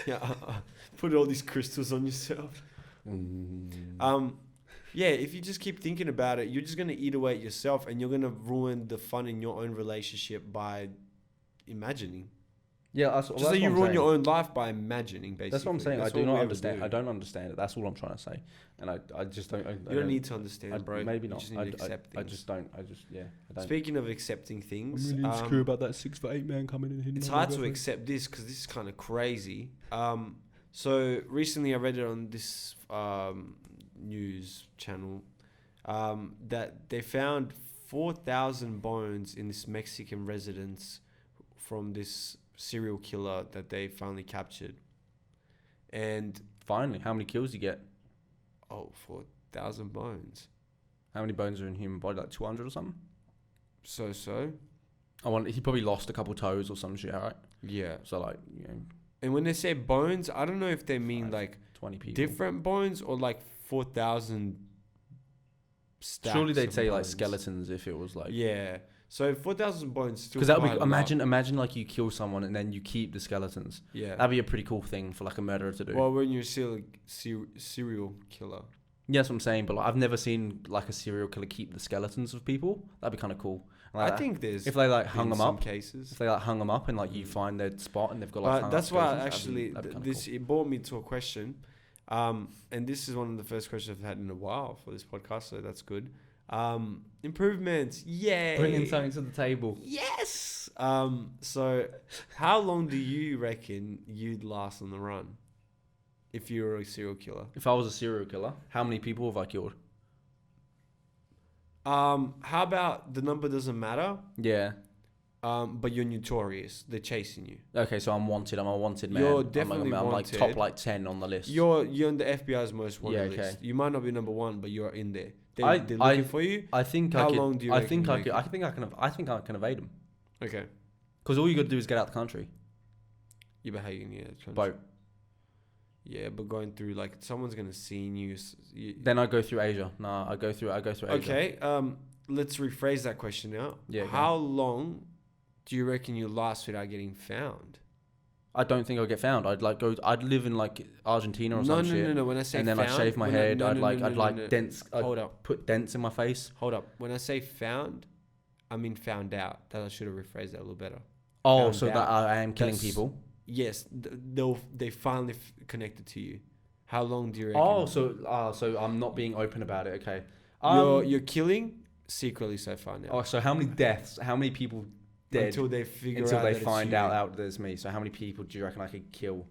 yeah, put all these crystals on yourself. Yeah, if you just keep thinking about it, you're just gonna eat away at yourself, and you're gonna ruin the fun in your own relationship by imagining. Yeah, that's Just like you ruin your own life by imagining, basically. That's what I'm saying. That's I do what not we ever understand. do. I don't understand it. That's all I'm trying to say. And I just don't. You don't need to understand, bro. Maybe You not. just need to accept I things. just don't. I just yeah. I don't. Speaking of accepting things, about that 6'8" man coming in here. it's hard to accept this because this is kind of crazy. So recently I read it on this news channel that they found 4,000 bones in this Mexican residence from this serial killer that they finally captured. And Finally, how many kills do you get? 4,000 bones. How many bones are in human body? Like 200 or something? So. He probably lost a couple toes or some shit, right? Yeah. So like, you know, And when they say bones, I don't know if they mean 20 people. different bones or like 4,000 stacks. Surely they'd of say like bones. skeletons if it was like. Yeah. So 4,000 bones still. Because that would quite be a lot. imagine like you kill someone and then you keep the skeletons. Yeah. That'd be a pretty cool thing for like a murderer to do. Well, when you're serial killer. Yeah, that's what I'm saying. But like, I've never seen like a serial killer keep the skeletons of people. That'd be kind of cool. Like I think there's. if they like been hung them some up. cases. If they like hung them up and like you find their spot and they've got like. hung up That's why skeletons, actually that'd be kinda this cool. it brought me to a question, and this is one of the first questions I've had in a while for this podcast, so that's good. Improvements, yay! Bringing something to the table. Yes. So, how long do you reckon you'd last on the run if you were a serial killer? If I was a serial killer, how many people have I killed? How about the number doesn't matter, Yeah. but you're notorious. They're chasing you. Okay, so I'm wanted. I'm a wanted man. You're I'm definitely like wanted. top like 10 on the list. You're on the FBI's most wanted Yeah, okay. list. You might not be number one, but you're in there. They're I- looking for you. I think How I could. long do you I reckon think you I make could. it? I think I can evade them. Okay. Because all you got to do is get out the country. Yeah, but how you gonna get Boat. Yeah, but going through like someone's gonna see you. Then I go through Asia. Nah, I go through Asia. Okay. Let's rephrase that question now. Yeah, okay. How long do you reckon you last without getting found? I don't think I'll get found. I'd live in like Argentina or No, some shit. no. When I say And then found, I'd shave my when I- head. no, I'd no, like no, no, no. dents. I'd Hold up. put dents in my face. Hold up. When I say found, I mean found out. That I should have rephrased that a little better. Oh, Found so out. that I am killing That's- people. Yes, they finally connected to you. How long do you reckon? Oh, so I'm not being open about it. Okay. You're killing secretly so far now. Oh, so how many deaths? How many people dead until they figure until out they that it's find you. out there's me? So how many people do you reckon I could kill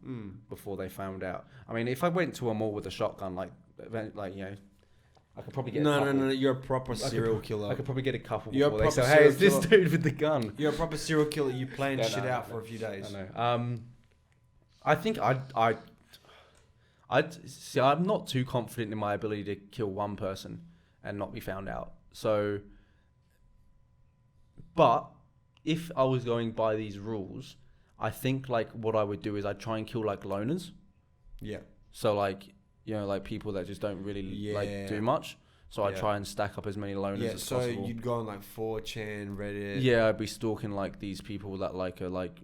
before they found out? I mean, if I went to a mall with a shotgun, like you know, I could probably get a couple. No. You're a proper serial killer. I could probably get a couple You're a before they say, proper "Hey, it's serial this dude with the gun." You're a proper serial killer. You plan Yeah, shit no, out no, for a few days. I know. I think I'd see. I'm not too confident in my ability to kill one person and not be found out. So, but if I was going by these rules, I think like what I would do is I'd try and kill like loners. Yeah. So like, you know, like people that just don't really like Yeah. do much. So I'd Yeah. try and stack up as many loners Yeah. as So possible. you'd go on like 4chan, Reddit. Yeah, I'd be stalking like these people that like are like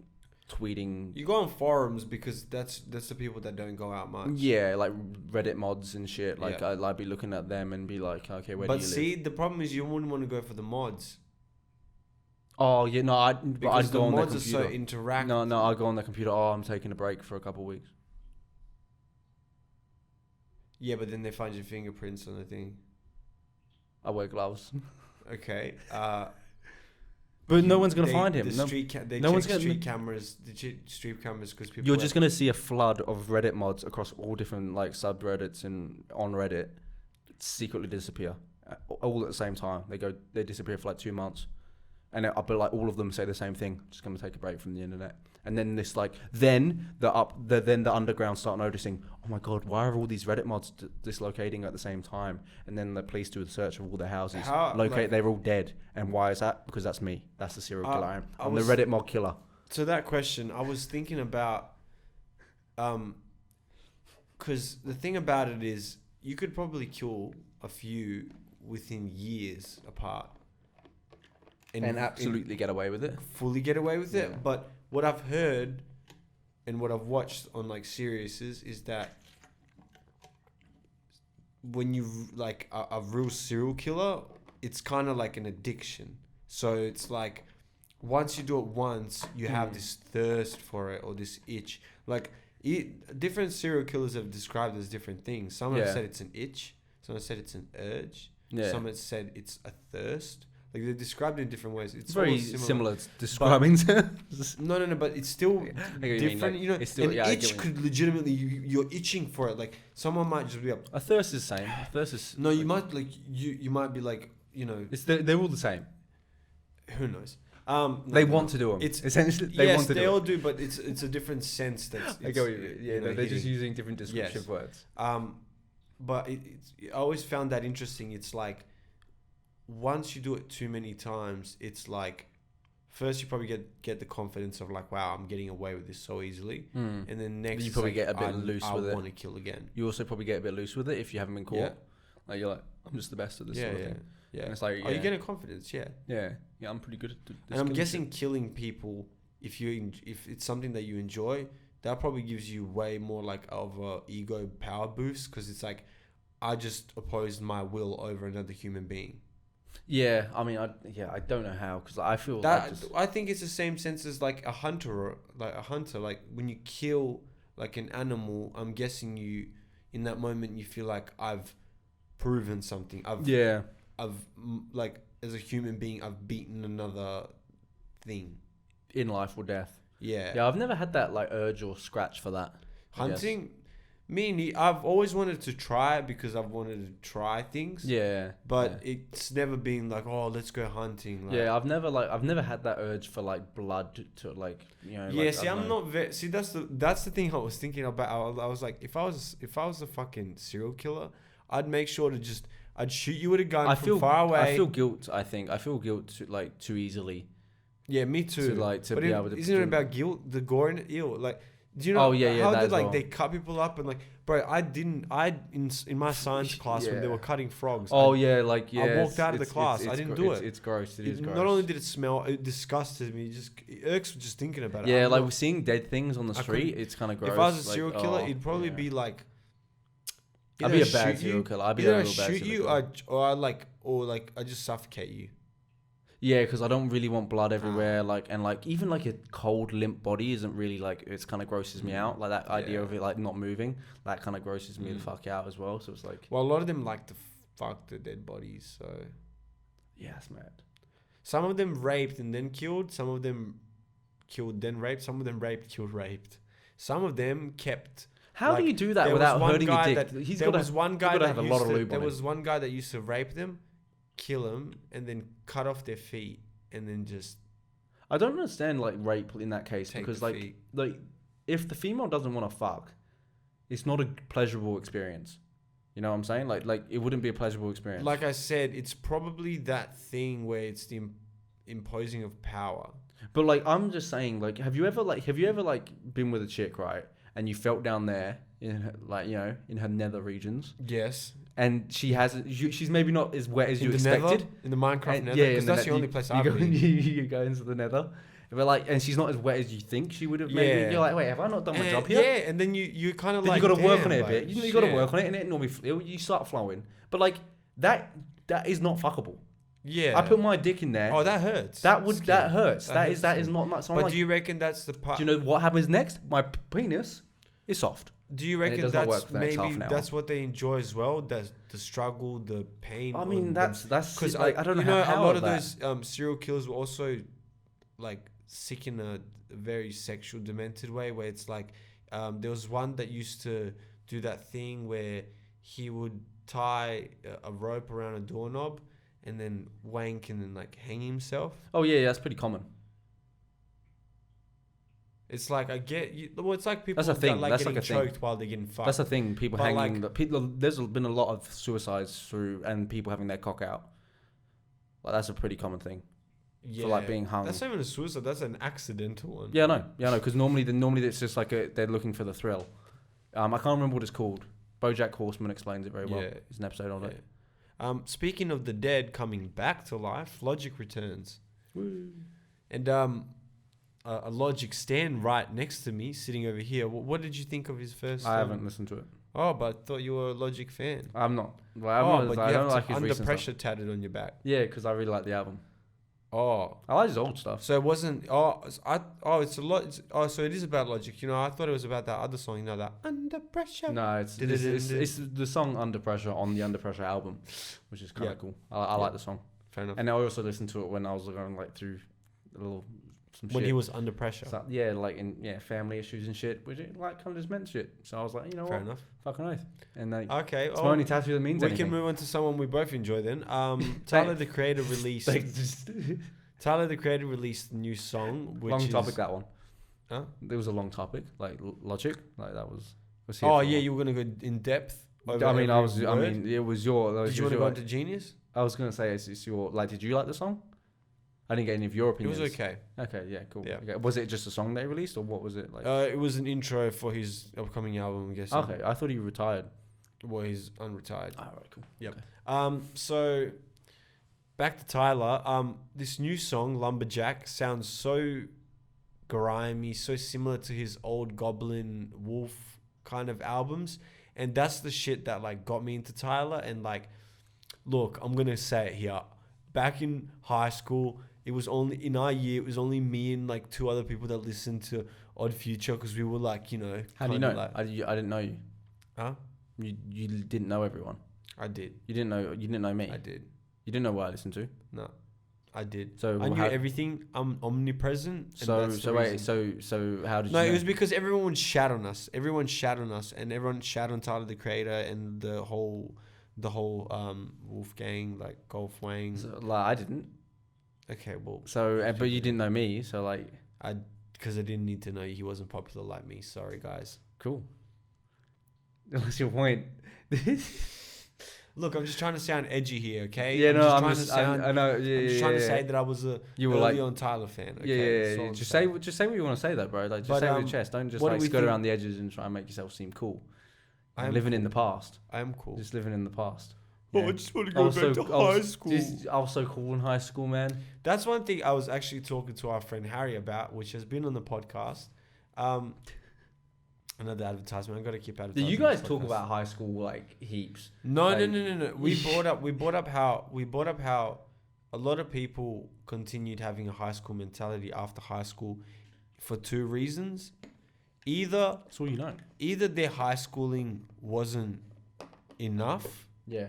tweeting. You go on forums because that's the people that don't go out much. Yeah, like Reddit mods and shit. Like Yeah. I'd be looking at them and be like, okay, where But do you see, live? the problem is you wouldn't want to go for the mods. Oh yeah, no, Because I'd the go on their mods are so computer. interactive. No, I'd go on their computer. Oh, I'm taking a break for a couple of weeks. Yeah, but then they find your fingerprints on the thing. I wear gloves. Okay. But no one's gonna find him. They no check one's gonna. street cameras. They check street cameras because people. You're just gonna see a flood of Reddit mods across all different like subreddits and on Reddit secretly disappear all at the same time. They disappear for like 2 months, and but like all of them say the same thing. Just gonna take a break from the internet. And then then the underground start noticing, oh my god, why are all these Reddit mods dislocating at the same time? And then the police do a search of all their houses, they're all dead. And why is that? Because that's me. That's the serial killer. I'm the Reddit mod killer. To that question, I was thinking about, because the thing about it is, you could probably kill a few within years apart, and absolutely get away with it. Fully get away with it, but what I've heard and what I've watched on like series is that when you like a real serial killer, it's kind of like an addiction. So it's like once you do it once, you have this thirst for it or this itch. Like different serial killers have described as different things. Some have said it's an itch. Some have said it's an urge. Yeah. Some have said it's a thirst. Like they're described in different ways. It's very similar to describing terms. No, but it's still different. You know, it's still, an itch could legitimately you're itching for it. Like someone might just be up. A thirst is the same. A thirst is no. You might like you might be like they're all the same. Who knows? They want to do them. It's essentially they want to do. Yes, they all do, but it's a different sense. I go with you. Yeah, they're just using different descriptive words. But I always found that interesting. It's like, once you do it too many times, it's like, first you probably get the confidence of like, wow, I'm getting away with this so easily. And then next you probably get a bit loose with it. I want to kill again. You also probably get a bit loose with it if you haven't been caught. Like you're like, I'm just the best at this sort of thing. Yeah. And it's like, you getting confidence? Yeah. Yeah, I'm pretty good at this. And I'm guessing killing people, if it's something that you enjoy, that probably gives you way more like of a ego power boost, because it's like, I just opposed my will over another human being. Yeah, I mean, I don't know how, because I feel that I think it's the same sense as like a hunter, like when you kill like an animal, I'm guessing you in that moment you feel like I've proven something. I've like as a human being, I've beaten another thing in life or death. Yeah, I've never had that like urge or scratch for that. Hunting. I've always wanted to try it because I've wanted to try things. Yeah. But it's never been like, oh, let's go hunting. Like, I've never had that urge for like blood to like, Yeah, like, see, I'm not very... See, that's the thing I was thinking about. I was like, if I was a fucking serial killer, I'd make sure to just... I'd shoot you with a gun from far away. I feel guilt, I think. I feel guilt too easily. Yeah, me too. To be able to... Isn't it about guilt? The gore and ew. Like... Do you know how did like they cut people up and like, bro? In my science class when they were cutting frogs. I walked out of the class. I didn't do it. It's gross. It is gross. Not only did it smell, it disgusted me. It irks just thinking about it. Yeah, like we're seeing dead things on the street. It's kind of gross. If I was a serial killer, it'd probably be like. I'd be a bad serial killer. I'd be a real bad serial killer. or I just suffocate you. Yeah, because I don't really want blood everywhere. Even like a cold, limp body isn't really like, it's kind of grosses me out. Like that idea of it like not moving, that kind of grosses me the fuck out as well. So it's like, well, a lot of them like to fuck the dead bodies. So yeah, it's mad. Some of them raped and then killed. Some of them killed then raped. Some of them raped, killed, raped. Some of them kept. How do you do that without hurting your dick? There was one guy that used to rape them, kill them, and then cut off their feet, and then just... I don't understand like rape in that case, because like if the female doesn't want to fuck, it's not a pleasurable experience. You know what I'm saying? Like it wouldn't be a pleasurable experience. Like I said, it's probably that thing where it's the imposing of power. But like I'm just saying, like have you ever been with a chick, right? And you felt down there in her, in her nether regions. Yes. And she's maybe not as wet as you expected. In the Minecraft nether? Because that's the only place I've been. You go into the nether. But and she's not as wet as you think she would have maybe. You're like, wait, have I not done my job here? Yeah, and then you kind of you got to work on it a bit. You got to work on it, and it normally you start flowing. But like, that is not fuckable. Yeah. I put my dick in there. Oh, that hurts. That hurts. That That is hurts. not so. But Like, do you reckon that's the part? do you know what happens next? My penis is soft. Do you And it reckon does not work that's for the next maybe half an hour. that's what they enjoy as well? That's the struggle, the pain. I mean, that's because like I don't know a lot of that. those serial killers were also like sick in a very sexual, demented way. Where it's like there was one that used to do that thing where he would tie a rope around a doorknob and then wank and then like hang himself. Oh yeah, that's pretty common. It's like I get you. Well, it's like people That's a thing. that like That's getting like a thing. choked while they're getting fucked. That's the thing. People But hanging. like- There's been a lot of suicides through and people having their cock out. Like that's a pretty common thing Yeah, for like being hung. That's not even a suicide. That's an accidental one. Yeah, I know. Because normally it's just like they're looking for the thrill. I can't remember what it's called. BoJack Horseman explains it very well. Yeah. There's an episode of it. Speaking of the dead coming back to life, Logic returns. Woo. And a Logic stand right next to me, sitting over here. What did you think of his first? I haven't listened to it. Oh, but I thought you were a Logic fan. I'm not. Well, But I you don't have like his Under recent Pressure stuff. tatted on your back. Yeah, because I really like the album. Oh, I like his old stuff. so it wasn't. It's a lot. So it is about Logic. You know, I thought it was about that other song. You know, that Under Pressure. No, it's the song Under Pressure on the Under Pressure album, which is kind of cool. I like the song. Fair enough. And I also listened to it when I was going like through a little some When shit. he was under pressure. So, family issues and shit, which it like kind of just meant shit. So I was like, you know Fair what, enough. fucking oath. And like, Okay. it's my only tattoo that means we anything. can move on to someone we both enjoy then. Tyler the Creator released. Tyler the Creator released a new song, which long is topic that one. Huh? It was a long topic, like Logic, like that was. Oh yeah, you were gonna go in depth. Over it was word? it was your. Did you want to go into Genius? I was gonna say it's your. Like, did you like the song? I didn't get any of your It opinions. was okay. Okay, yeah, cool. Yeah. Okay. Was it just a song they released, or what was it like? It was an intro for his upcoming album, I guess. Okay, I thought he retired. Well, he's unretired. All right, cool. Yep. Okay. So back to Tyler. This new song, Lumberjack, sounds so grimy, so similar to his old Goblin Wolf kind of albums, and that's the shit that like got me into Tyler. And like, look, I'm gonna say it here. Back in high school, it was only in our year. It was only me and like two other people that listened to Odd Future because we were like, you know. How do you know? Like, I didn't know you. huh? You didn't know everyone. I did. You didn't know me. I did. You didn't know what I listened to. No, I did. So I knew everything. I'm omnipresent. And So that's the so wait reason. so how did No, you know? it was because everyone shat on us. Everyone shat on us, and everyone shat on Tyler the Creator and the whole Wolfgang, like Golf Wang. So, like, I didn't. Okay, well, So but you didn't know me. So like, because I didn't need to know he wasn't popular like me. Sorry, guys. cool. What's your point? Look, I'm just trying to sound edgy here, okay? Yeah, no, I know. Yeah, I'm just trying to say that I was a You were early like- on Tyler fan. Okay? Yeah. That's all I'm Just saying. say what you want to say, though, bro. Like, just But, say it with your chest. Don't just what do like we skirt think- around the edges and try and make yourself seem cool. I am Living in cool. the past. I am cool. Just living in the past. Oh, Yeah. I just want to I go was back so- to I was high school. I was so cool in high school, man. That's one thing I was actually talking to our friend Harry about, which has been on the podcast. Another advertisement. I've got to keep advertising. You guys this talk podcast. about high school like heaps. No. like- We brought up how a lot of people continued having a high school mentality after high school for two reasons. Either That's all you know. their high schooling wasn't enough Yeah.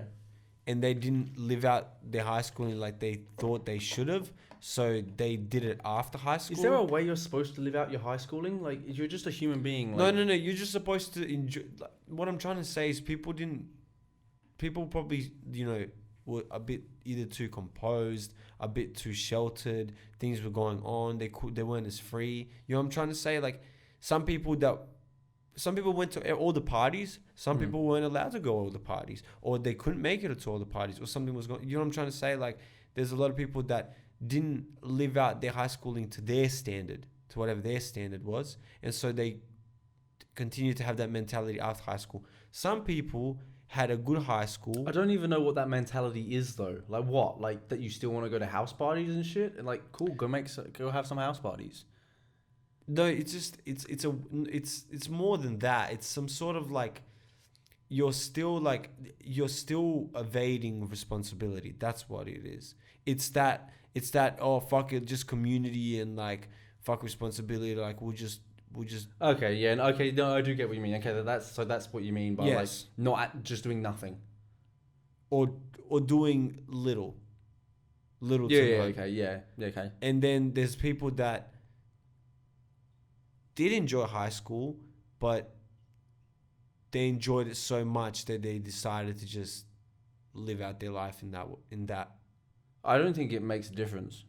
and they didn't live out their high schooling like they thought they should have, so they did it after high school. Is there a way you're supposed to live out your high schooling? Like, you're just a human being. Like, No. You're just supposed to enjoy. Like, what I'm trying to say is people probably, you know, were a bit either too composed, a bit too sheltered. Things were going on. They weren't as free. You know what I'm trying to say? Like, some people went to all the parties. Some people weren't allowed to go to all the parties, or they couldn't make it to all the parties, or something was going. You know what I'm trying to say? Like, there's a lot of people that didn't live out their high schooling to their standard, to whatever their standard was, and so they continue to have that mentality after high school. Some people had a good high school. I don't even know what that mentality is, though. Like, what? Like, that you still want to go to house parties and shit? And like, cool, go have some house parties. No, it's just it's more than that. It's some sort of like you're still evading responsibility. That's what it is. It's that oh fuck it, just community and like fuck responsibility. Like we'll just Okay, yeah, okay, no, I do get what you mean. Okay, that's what you mean by Yes. like not just doing nothing. or doing little Yeah, to yeah, none. okay, yeah, okay. And then there's people that did enjoy high school, but they enjoyed it so much that they decided to just live out their life in that. I don't think it makes a difference.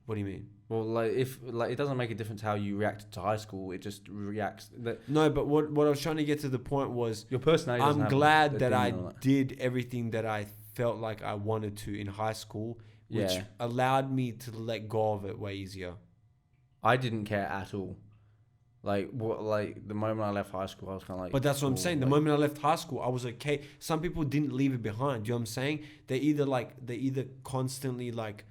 What do you mean? Well, like if like it doesn't make a difference how you react to high school. It just reacts that No, but what I was trying to get to the point was, your personality. doesn't I'm have glad a that thing I on that. did everything that I felt like I wanted to in high school, which Yeah. allowed me to let go of it way easier. I didn't care at all. Like the moment I left high school, I was kind of like. But that's what I'm cool, saying. The like- moment I left high school, I was okay. Some people didn't leave it behind. You know what I'm saying? They either constantly like,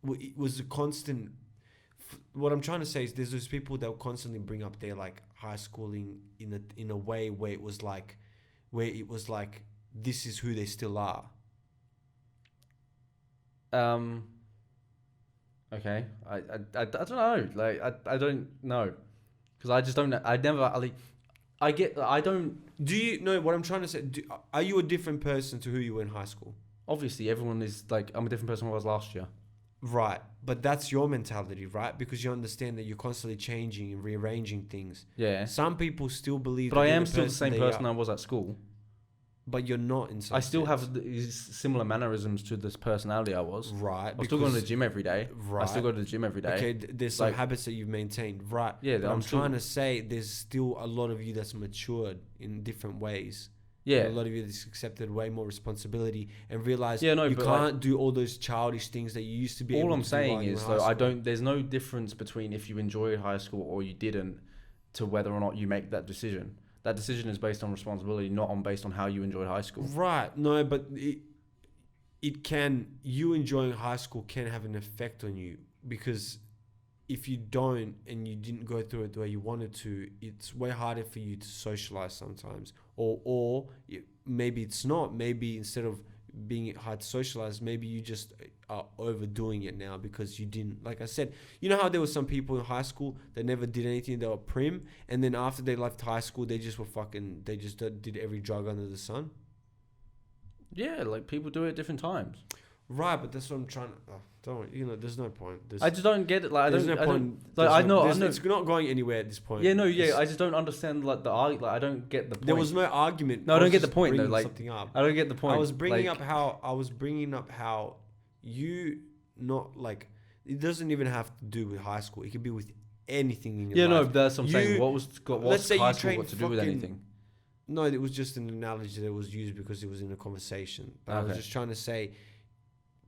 it was a constant. What I'm trying to say is there's those people that will constantly bring up their like high schooling in a way where it was like this is who they still are. Okay. I don't know. Like I don't know, because I just don't. I never. I get. I don't. Do you know what I'm trying to say? Are you a different person to who you were in high school? Obviously, everyone is like. I'm a different person than I was last year. Right, but that's your mentality, right? Because you understand that you're constantly changing and rearranging things. Yeah. Some people still believe. But that I you're am still the same they person are, I was at school. but you're not in some I still sense. have these similar mannerisms to this personality I was. Right. I'm still going to the gym every day. Right. I still go to the gym every day. Okay, there's some Like- habits that you've maintained, right? Yeah, but I'm I'm still- trying to say there's still a lot of you that's matured in different ways. Yeah. A lot of you that's accepted way more responsibility and realized Yeah, no, you but can't do all those childish things that you used to be able All I'm to do while saying you were is in though high I school. don't. There's no difference between if you enjoyed high school or you didn't, to whether or not you make that decision. That decision is based on responsibility, not on based on how you enjoyed high school. Right. No, but you enjoying high school can have an effect on you, because if you don't and you didn't go through it the way you wanted to, it's way harder for you to socialize sometimes. Or maybe it's not. Maybe instead of being hard to socialize, maybe you just are overdoing it now because you didn't. Like I said, you know how there were some people in high school that never did anything, they were prim, and then after they left high school, they just did every drug under the sun. Yeah, like people do it at different times. Right, but that's what I'm trying to. There's no point. I just don't get it. Like there's I no don't. point. Like I know. It's not going anywhere at this point. Yeah, no, yeah. I just don't understand like the argument. Like I don't get the point. There was no argument. No, I don't get the point though. Bringing Like something up. I don't get the point. I was bringing like, up how you not like. It doesn't even have to do with high school. It could be with anything in your Yeah, life. no, that's what I'm saying. Let's What's say high you school train got to do with fucking- anything? No, it was just an analogy that was used because it was in a conversation. But I was Okay. just trying to say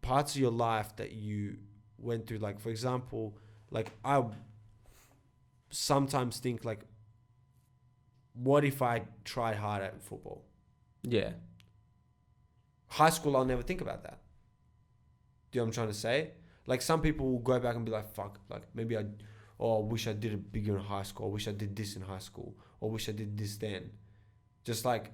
parts of your life that you went through. Like, for example, like I sometimes think like, what if I tried hard at football? Yeah. High school, I'll never think about that. Do you know what I'm trying to say? Like some people will go back and be like, fuck, like maybe I wish I did it bigger in high school. I wish I did this in high school. Or wish I did this then. Just like,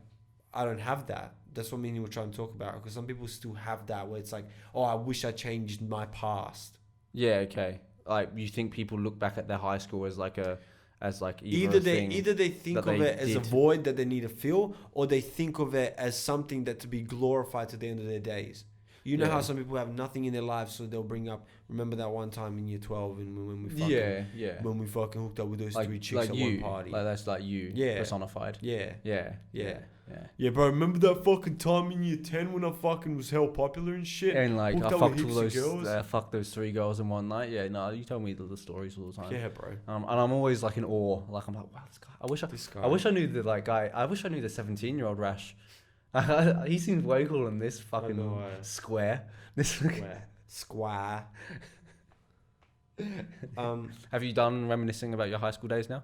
I don't have that. That's what me and you were trying to talk about. Because some people still have that where it's like, oh, I wish I changed my past. Yeah. Okay. Like you think people look back at their high school as like either they think that of they it as a did. void that they need to fill, or they think of it as something that to be glorified to the end of their days. You know Yeah. how some people have nothing in their lives, so they'll bring up, remember that one time in year 12 and when we fucking, when we fucking hooked up with those three chicks at one party. Like that's like you. Yeah. Personified. Yeah. Yeah. Yeah. Yeah. Yeah, bro, remember that fucking time in year 10 when I fucking was hell popular and shit? And like Hooked I up fucked with all heaps of those, girls? fucked those 3 girls in one night. Yeah, no, you tell me the stories all the time. Yeah, bro. And I'm always like in awe. Like I'm like, wow, this guy. This guy. I wish I knew the like guy. I wish I knew the 17-year-old Rash. He seems way cooler than this fucking know, square. This. Square. Have you done reminiscing about your high school days now?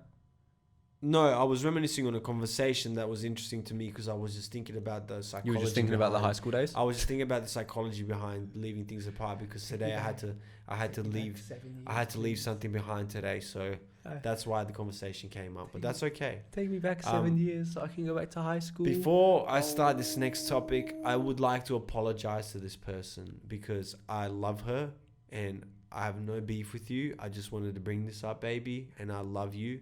No, I was reminiscing on a conversation that was interesting to me because I was just thinking about the psychology. You were just thinking about the behind- high school days. I was just thinking about the psychology behind leaving things apart because today I had to leave something behind today. So That's why the conversation came up. But that's okay. Take me back 7 years so I can go back to high school. Before I start this next topic, I would like to apologize to this person because I love her and I have no beef with you. I just wanted to bring this up, baby, and I love you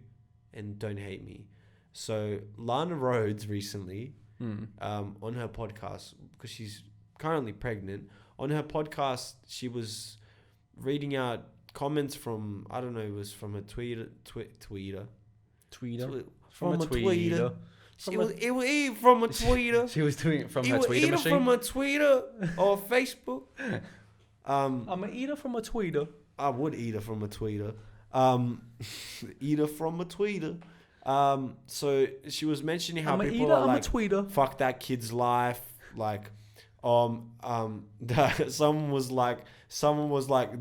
and don't hate me. So Lana Rhodes recently, on her podcast, because she's currently pregnant, on her podcast, she was reading out comments from, I don't know, it was from a tweeter. From a tweeter. She was doing it from her tweeter either machine. from a tweeter or Facebook. I'm an eater from a tweeter. I would eat her from a tweeter. Eat her from a tweeter. So she was mentioning how people are like, fuck that kid's life. Like, someone was like,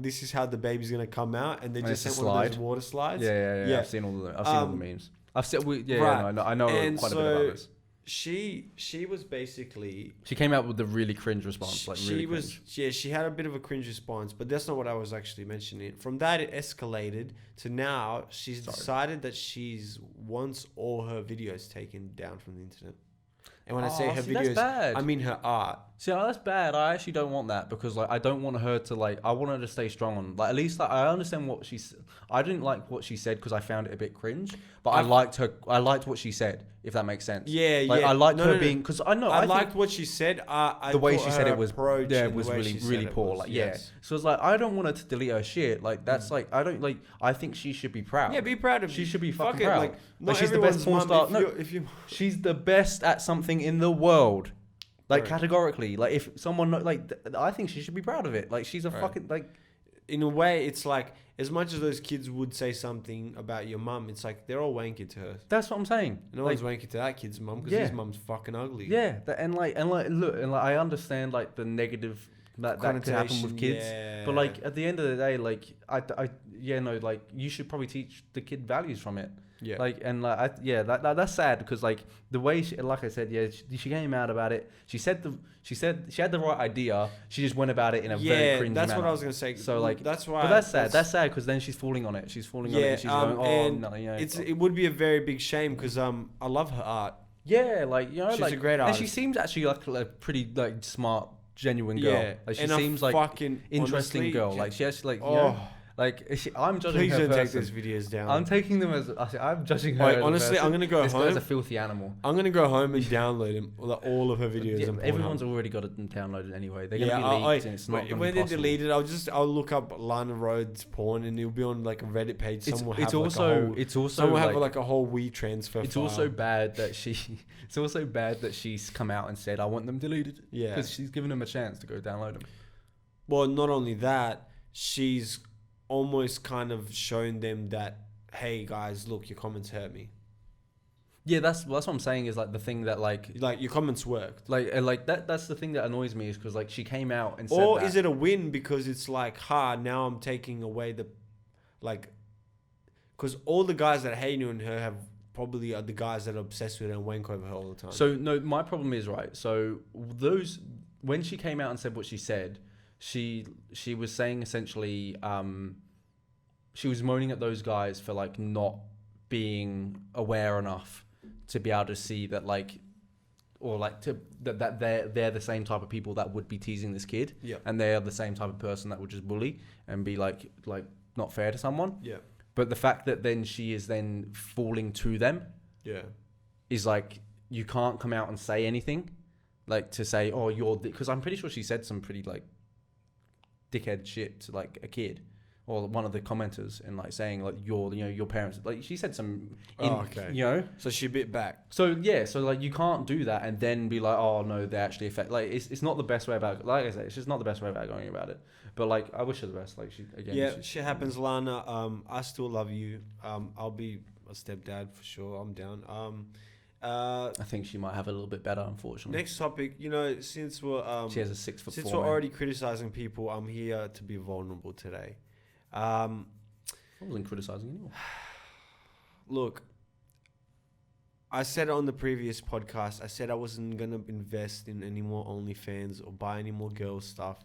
this is how the baby's gonna come out, and they just sent one of those water slides. Yeah. I've seen all the memes. I've seen. I know and quite a bit about this. She was basically, she came out with a really cringe response. She had a bit of a cringe response, but that's not what I was actually mentioning. From that, it escalated to now she's decided that she's wants all her videos taken down from the internet. And when I say her videos, I mean her art. See, that's bad. I actually don't want that because, like, I don't want her to, like, I want her to stay strong on, like, at least, like, I understand what she's, I didn't like what she said because I found it a bit cringe, but I liked what she said, if that makes sense. Yeah, like, I liked her being, because I liked what she said. The way she said it was, was really poor. Like, So it's like, I don't want her to delete her shit. Like, that's like, I think she should be proud. Yeah, be proud of. She should be fucking proud. Like, not she's the best porn star. She's the best at something in the world. Like, categorically, like, if someone, like, I think she should be proud of it. Like, she's a fucking, like... In a way, it's like, as much as those kids would say something about your mum, it's like, they're all wanking to her. That's what I'm saying. No one's wanking to that kid's mum, because his mum's fucking ugly. Yeah, I understand, like, the negative that could happen with kids. Yeah. But, like, at the end of the day, like, like, you should probably teach the kid values from it. Yeah. Like, and like, that's sad because, like, the way she, like I said, she came out about it. She said she had the right idea. She just went about it in a very cringy that's manner. what I was gonna say. So, like, that's why. But that's sad. That's sad because then she's falling on it. She's falling on it. And she's going, no, it would be a very big shame because I love her art. Yeah, like, she's a great artist. And she seems actually like a pretty, like, smart, genuine girl. Yeah, like, she seems like fucking interesting honestly, girl. Like, she actually, like, like, I'm judging Please her. Please don't take those videos down. I'm taking them as I'm judging her. Like, honestly, I'm gonna go home. This guy's a filthy animal. I'm gonna go home and download him, all of her videos. Yeah, everyone's already got it downloaded anyway. They're gonna be leaked, and it's not. When they're deleted, I'll look up Lana Rhodes porn, and it'll be on like a Reddit page. Someone will have like a whole WeTransfer. It's also bad that she's come out and said, "I want them deleted." Yeah, because she's given them a chance to go download them. Well, not only that, she's almost kind of shown them that, hey guys, look, your comments hurt me. Yeah, that's what I'm saying is, like, the thing that, like your comments worked. Like that's the thing that annoys me is because, like, she came out and said or is it a win because it's like, now I'm taking away the, like, because all the guys that hate on her have probably are the guys that are obsessed with her and wank over her all the time. So no, my problem is, right, so when she came out and said what she said, she was saying essentially, she was moaning at those guys for, like, not being aware enough to be able to see that, like, or like that they're the same type of people that would be teasing this kid, and they're the same type of person that would just bully and be like not fair to someone. Yeah. But the fact that then she is then falling to them, is like, you can't come out and say anything, like, to say, oh, because I'm pretty sure she said some pretty, like, dickhead shit to, like, a kid or one of the commenters, and, like, saying, like, your parents, like, she said some so she bit back. So like, you can't do that and then be like, oh no, they actually affect, like, it's not the best way about, like I said, it's just not the best way about going about it. But, like, I wish her the best. Like, shit happens, Lana. I still love you. I'll be a stepdad for sure. I'm down. I think she might have a little bit better, unfortunately. Next topic, since we're she has a 6'4". Since we're already criticizing people, I'm here to be vulnerable today. I wasn't criticizing anyone. Look, I said on the previous podcast, I said I wasn't gonna invest in any more OnlyFans or buy any more girl stuff,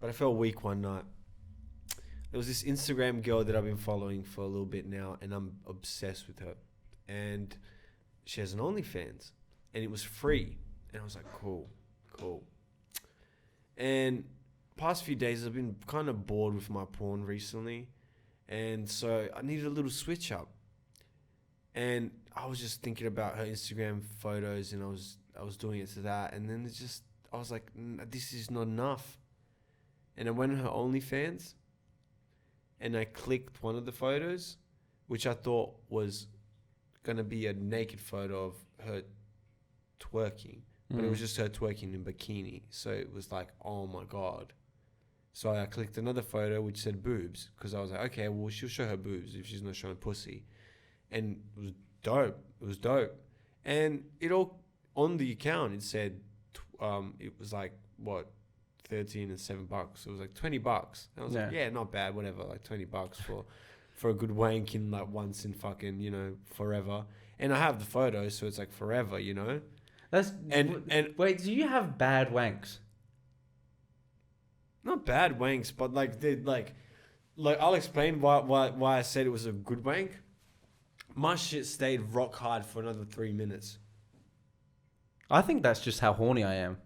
but I felt weak one night. There was this Instagram girl that I've been following for a little bit now, and I'm obsessed with her. And she has an OnlyFans, and it was free. And I was like, cool. And past few days, I've been kind of bored with my porn recently. And so I needed a little switch up. And I was just thinking about her Instagram photos, and I was doing it to that. And then I was like, this is not enough. And I went on her OnlyFans, and I clicked one of the photos, which I thought was going to be a naked photo of her twerking. But it was just her twerking in bikini. So it was like, oh my God. So I clicked another photo which said boobs, because I was like, okay, well, she'll show her boobs if she's not showing pussy. And it was dope. And it all, on the account, it said, it was like, what, 13 and $7. It was like $20. And I was like, yeah, not bad, whatever, like $20 for a good wank in like once in fucking, forever. And I have the photo, so it's like forever, Wait, do you have bad wanks? Not bad wanks, but like I'll explain why I said it was a good wank. My shit stayed rock hard for another 3 minutes. I think that's just how horny I am.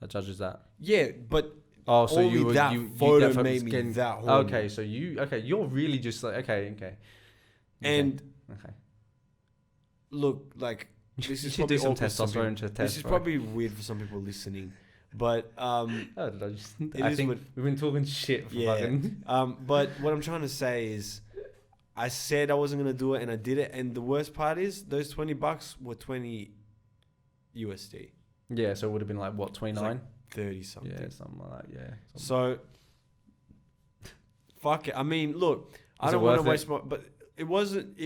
That judges that. Yeah, but so only that photo made me that horny. Okay, you're really just like okay. And look, like this is probably do some testosterone to test. This is probably weird for some people listening, but I think we've been talking shit for fucking. But what I'm trying to say is, I said I wasn't gonna do it, and I did it. And the worst part is, those $20 were 20 USD. Yeah, so it would have been like what, 29? Like 30 something. Yeah, something like that. Yeah. So, fuck it. I mean, look, I don't want to waste my, but it wasn't.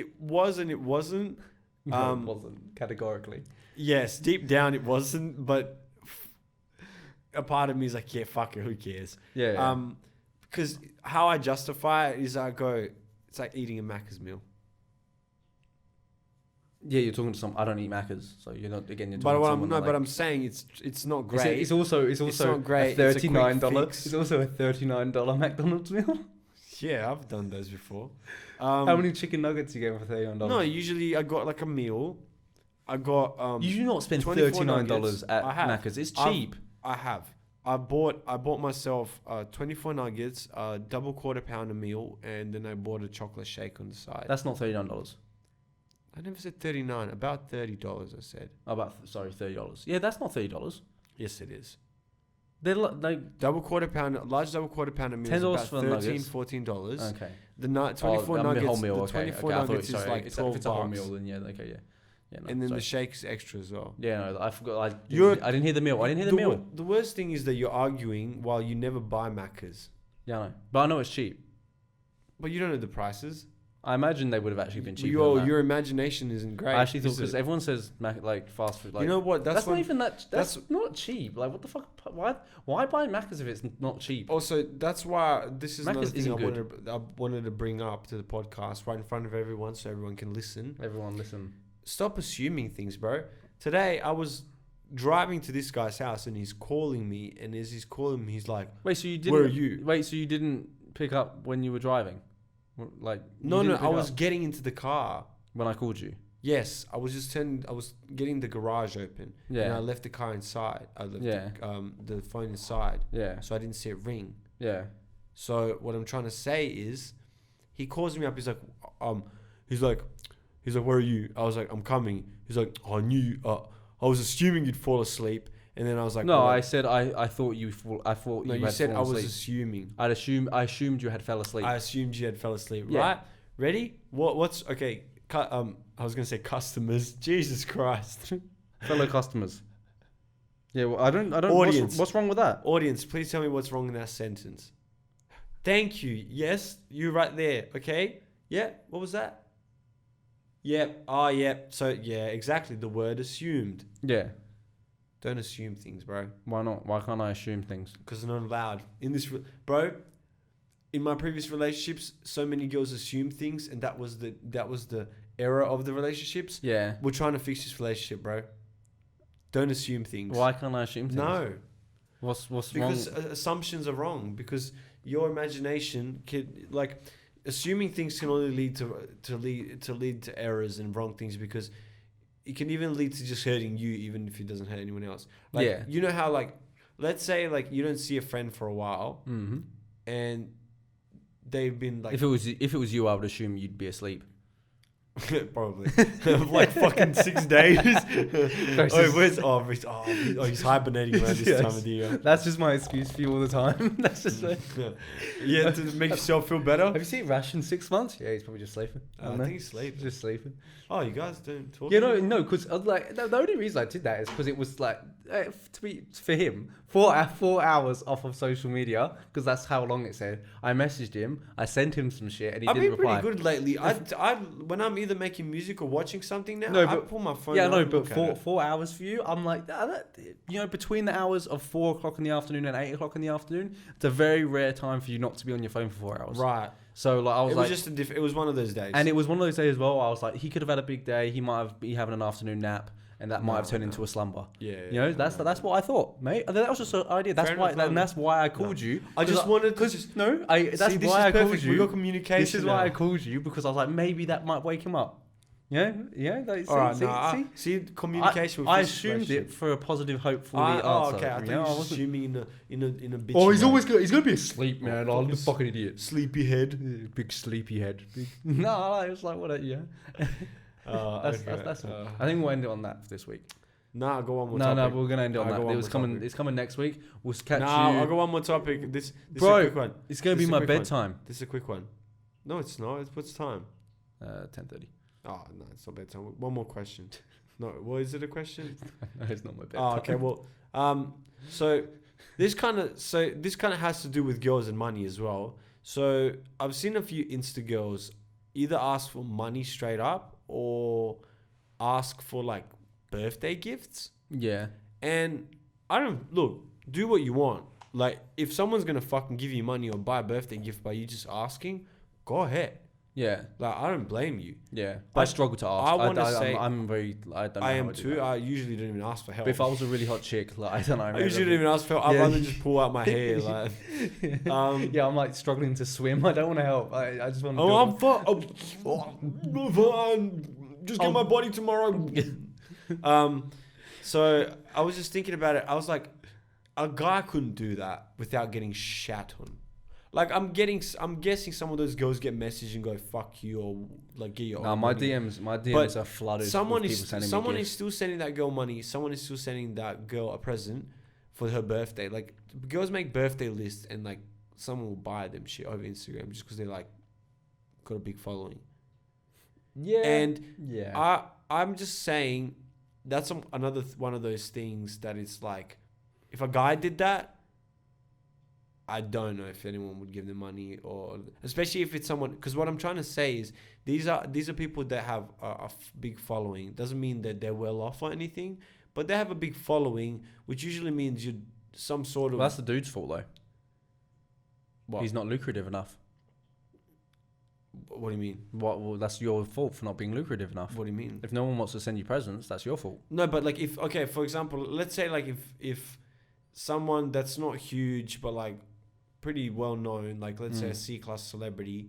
No, it wasn't categorically. Yes, deep down it wasn't, but a part of me is like, yeah, fuck it, who cares? Yeah. Because how I justify it is I go, it's like eating a Macca's meal. Yeah, you're talking to some. I don't eat Maccas, so you're not again. You're But talking to but I'm saying it's not great. It's also not great. $39. It's also a $39 McDonald's meal. Yeah, I've done those before. How many chicken nuggets you get for $39? No, usually I got like a meal. I got You do not spend $39 at Macca's. It's cheap. I bought myself 24 nuggets, a double quarter pounder meal, and then I bought a chocolate shake on the side. That's not $39. I never said 39. About $30. I said. $30. Yeah, that's not $30. Yes, it is. They're like large double quarter pounder meal is about $13-14. Okay. The 24 nuggets. Whole meal. The 24 nuggets is like $12. If it's a whole meal, then yeah, okay, yeah. Yeah, no, and then the shake's extra as well. Yeah, no, I forgot. I didn't hear the meal. The worst thing is that you're arguing while you never buy Macca's. Yeah, I know. But I know it's cheap. But you don't know the prices. I imagine they would have actually been cheaper. Your imagination isn't great. I actually thought, because everyone says like fast food. Like, you know what? That's not even that. That's not cheap. Like, what the fuck? Why buy Macca's if it's not cheap? Also, that's why this is another thing I wanted to bring up to the podcast right in front of everyone, so everyone can listen. Everyone listen. Stop assuming things, bro. Today I was driving to this guy's house and he's calling me, and as he's calling me, he's like, "Wait, so you didn't? Where are you? Wait, so you didn't pick up when you were driving? Like, no, I was getting into the car when I called you. Yes, I was getting the garage open. Yeah, and I left the car inside. I left the phone inside. Yeah, so I didn't see it ring. Yeah. So what I'm trying to say is, he calls me up. He's like, where are you? I was like, I'm coming. He's like, I knew. I was assuming you'd fall asleep. And then I was like, no, I said I thought you said I was assuming. I assumed you had fell asleep. I assumed you had fell asleep. Yeah. Right? Ready? What's okay? I was gonna say customers. Jesus Christ. Fellow customers. Yeah, well, I don't. Audience. What's wrong with that? Audience, please tell me what's wrong in that sentence. Thank you. Yes, you right there. Okay. Yeah. What was that? Yep. Oh, yep. So yeah, exactly. The word assumed. Yeah. Don't assume things, bro. Why not? Why can't I assume things? Because they're not allowed. In this, bro, in my previous relationships, so many girls assume things, and that was the error of the relationships. Yeah. We're trying to fix this relationship, bro. Don't assume things. Why can't I assume things? No. What's wrong? Because assumptions are wrong. Because your imagination can like assuming things can only lead to errors and wrong things, because it can even lead to just hurting you, even if it doesn't hurt anyone else. Like, Yeah. you know how, like, let's say, like, you don't see a friend for a while, Mm-hmm. and they've been, like... If it was you, I would assume you'd be asleep. Probably. Like, fucking 6 days. He's hibernating around this time of the year. That's just my excuse for you all the time. That's just like... Yeah, to make yourself feel better. Have you seen Rash in 6 months? Yeah, he's probably just sleeping. I think he's sleeping. Just sleeping. Oh, you guys don't talk? Yeah, no, because like the only reason I did that is because it was like for him 4 hours off of social media, because that's how long it said. I messaged him, I sent him some shit, and he I've didn't been reply. pretty good lately. I when I'm either making music or watching something now, No, I but- pull my phone. Yeah, out no, and but look at it. 4 hours for you, I'm like, between the hours of 4 o'clock in the afternoon and 8 o'clock in the afternoon, it's a very rare time for you not to be on your phone for 4 hours. Right. So like I was It like, was just it was one of those days. and it was one of those days as well. I was like, he could have had a big day. He might have been having an afternoon nap, and that might have turned into a slumber. Yeah. You know, that's what I thought, mate. That was just an idea. That's Fair why, enough, and that's why I called you. I just wanted to That's See, why this I is called perfect. you. We got communication. This is why now. I called you, because I was like, maybe that might wake him up. Yeah. Like, All right, see, communication. I with this assumed situation. it for a positive, hopeful Oh, answer. okay. I thought you were just assuming in a bitchy Oh, he's way. always he's gonna be asleep, man. Oh, I'm a fucking idiot. sleepy head. Big sleepy head. No, it was like what? Yeah. That's all. I think we'll end it on that for this week. Nah, go on more No, topic. we're gonna end it on I'll that. go on It's more coming. topic. It's coming next week. We'll catch you. I'll go one more topic. This Bro, is a quick one. It's gonna This be is a my quick one. bedtime. This is a quick one. No, it's not. What's time? 10:30. Oh, no, it's not bedtime. One more question. No, well, is it a question? No, it's not my bedtime. Oh, okay. Well, so this kind of has to do with girls and money as well. So I've seen a few Insta girls either ask for money straight up or ask for like birthday gifts. Yeah. And I don't do what you want. Like, if someone's gonna fucking give you money or buy a birthday gift by you just asking, go ahead. Yeah. Like, I don't blame you. Yeah. But I struggle to ask. I wanna say- I'm very. I don't know. I how am do too. that. I usually don't even ask for help. But if I was a really hot chick, like I don't know. I usually don't even ask for help. I'd Yeah. rather just pull out my hair. Like, Yeah, I'm like struggling to swim. I don't want to help. I just want to. oh, I'm fine. Just get my body tomorrow. So I was just thinking about it. I was like, a guy couldn't do that without getting shat on. Like, I'm guessing some of those girls get messaged and go "fuck you" or like get your. No, own my money. DMs are flooded. Someone with is people sending me someone is gifts. still sending that girl money. Someone is still sending that girl a present for her birthday. Like, girls make birthday lists and like someone will buy them shit over Instagram just because they like got a big following. Yeah. And yeah. I'm just saying that's another one of those things that it's like, if a guy did that, I don't know if anyone would give them money, or especially if it's someone. Because what I'm trying to say is these are people that have a big following. Doesn't mean that they're well off or anything, but they have a big following, which usually means you're some sort of. Well, that's the dude's fault though. What? He's not lucrative enough. What do you mean? Well, that's your fault for not being lucrative enough. What do you mean? If no one wants to send you presents, that's your fault. No, but like for example, let's say like if someone that's not huge but like pretty well known, like let's say a C-class celebrity,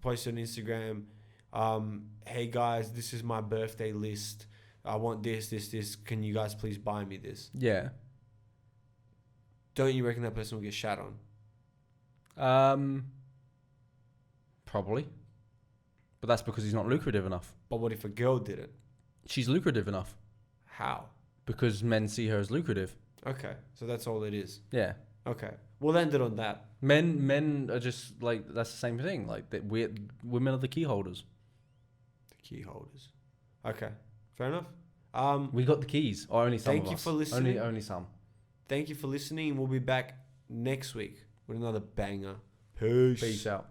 posts on Instagram, hey guys, this is my birthday list. I want this. Can you guys please buy me this? Yeah. Don't you reckon that person will get shat on? Probably. But that's because he's not lucrative enough. But what if a girl did it? She's lucrative enough How? because men see her as lucrative. Okay, so that's all it is. Yeah. Okay, we'll end it on that. Men are just like, that's the same thing. Like that, women are the key holders. The key holders. Okay, fair enough. We got the keys, or only some. Thank of you us. for listening. Only some. Thank you for listening. We'll be back next week with another banger. Peace. Peace out.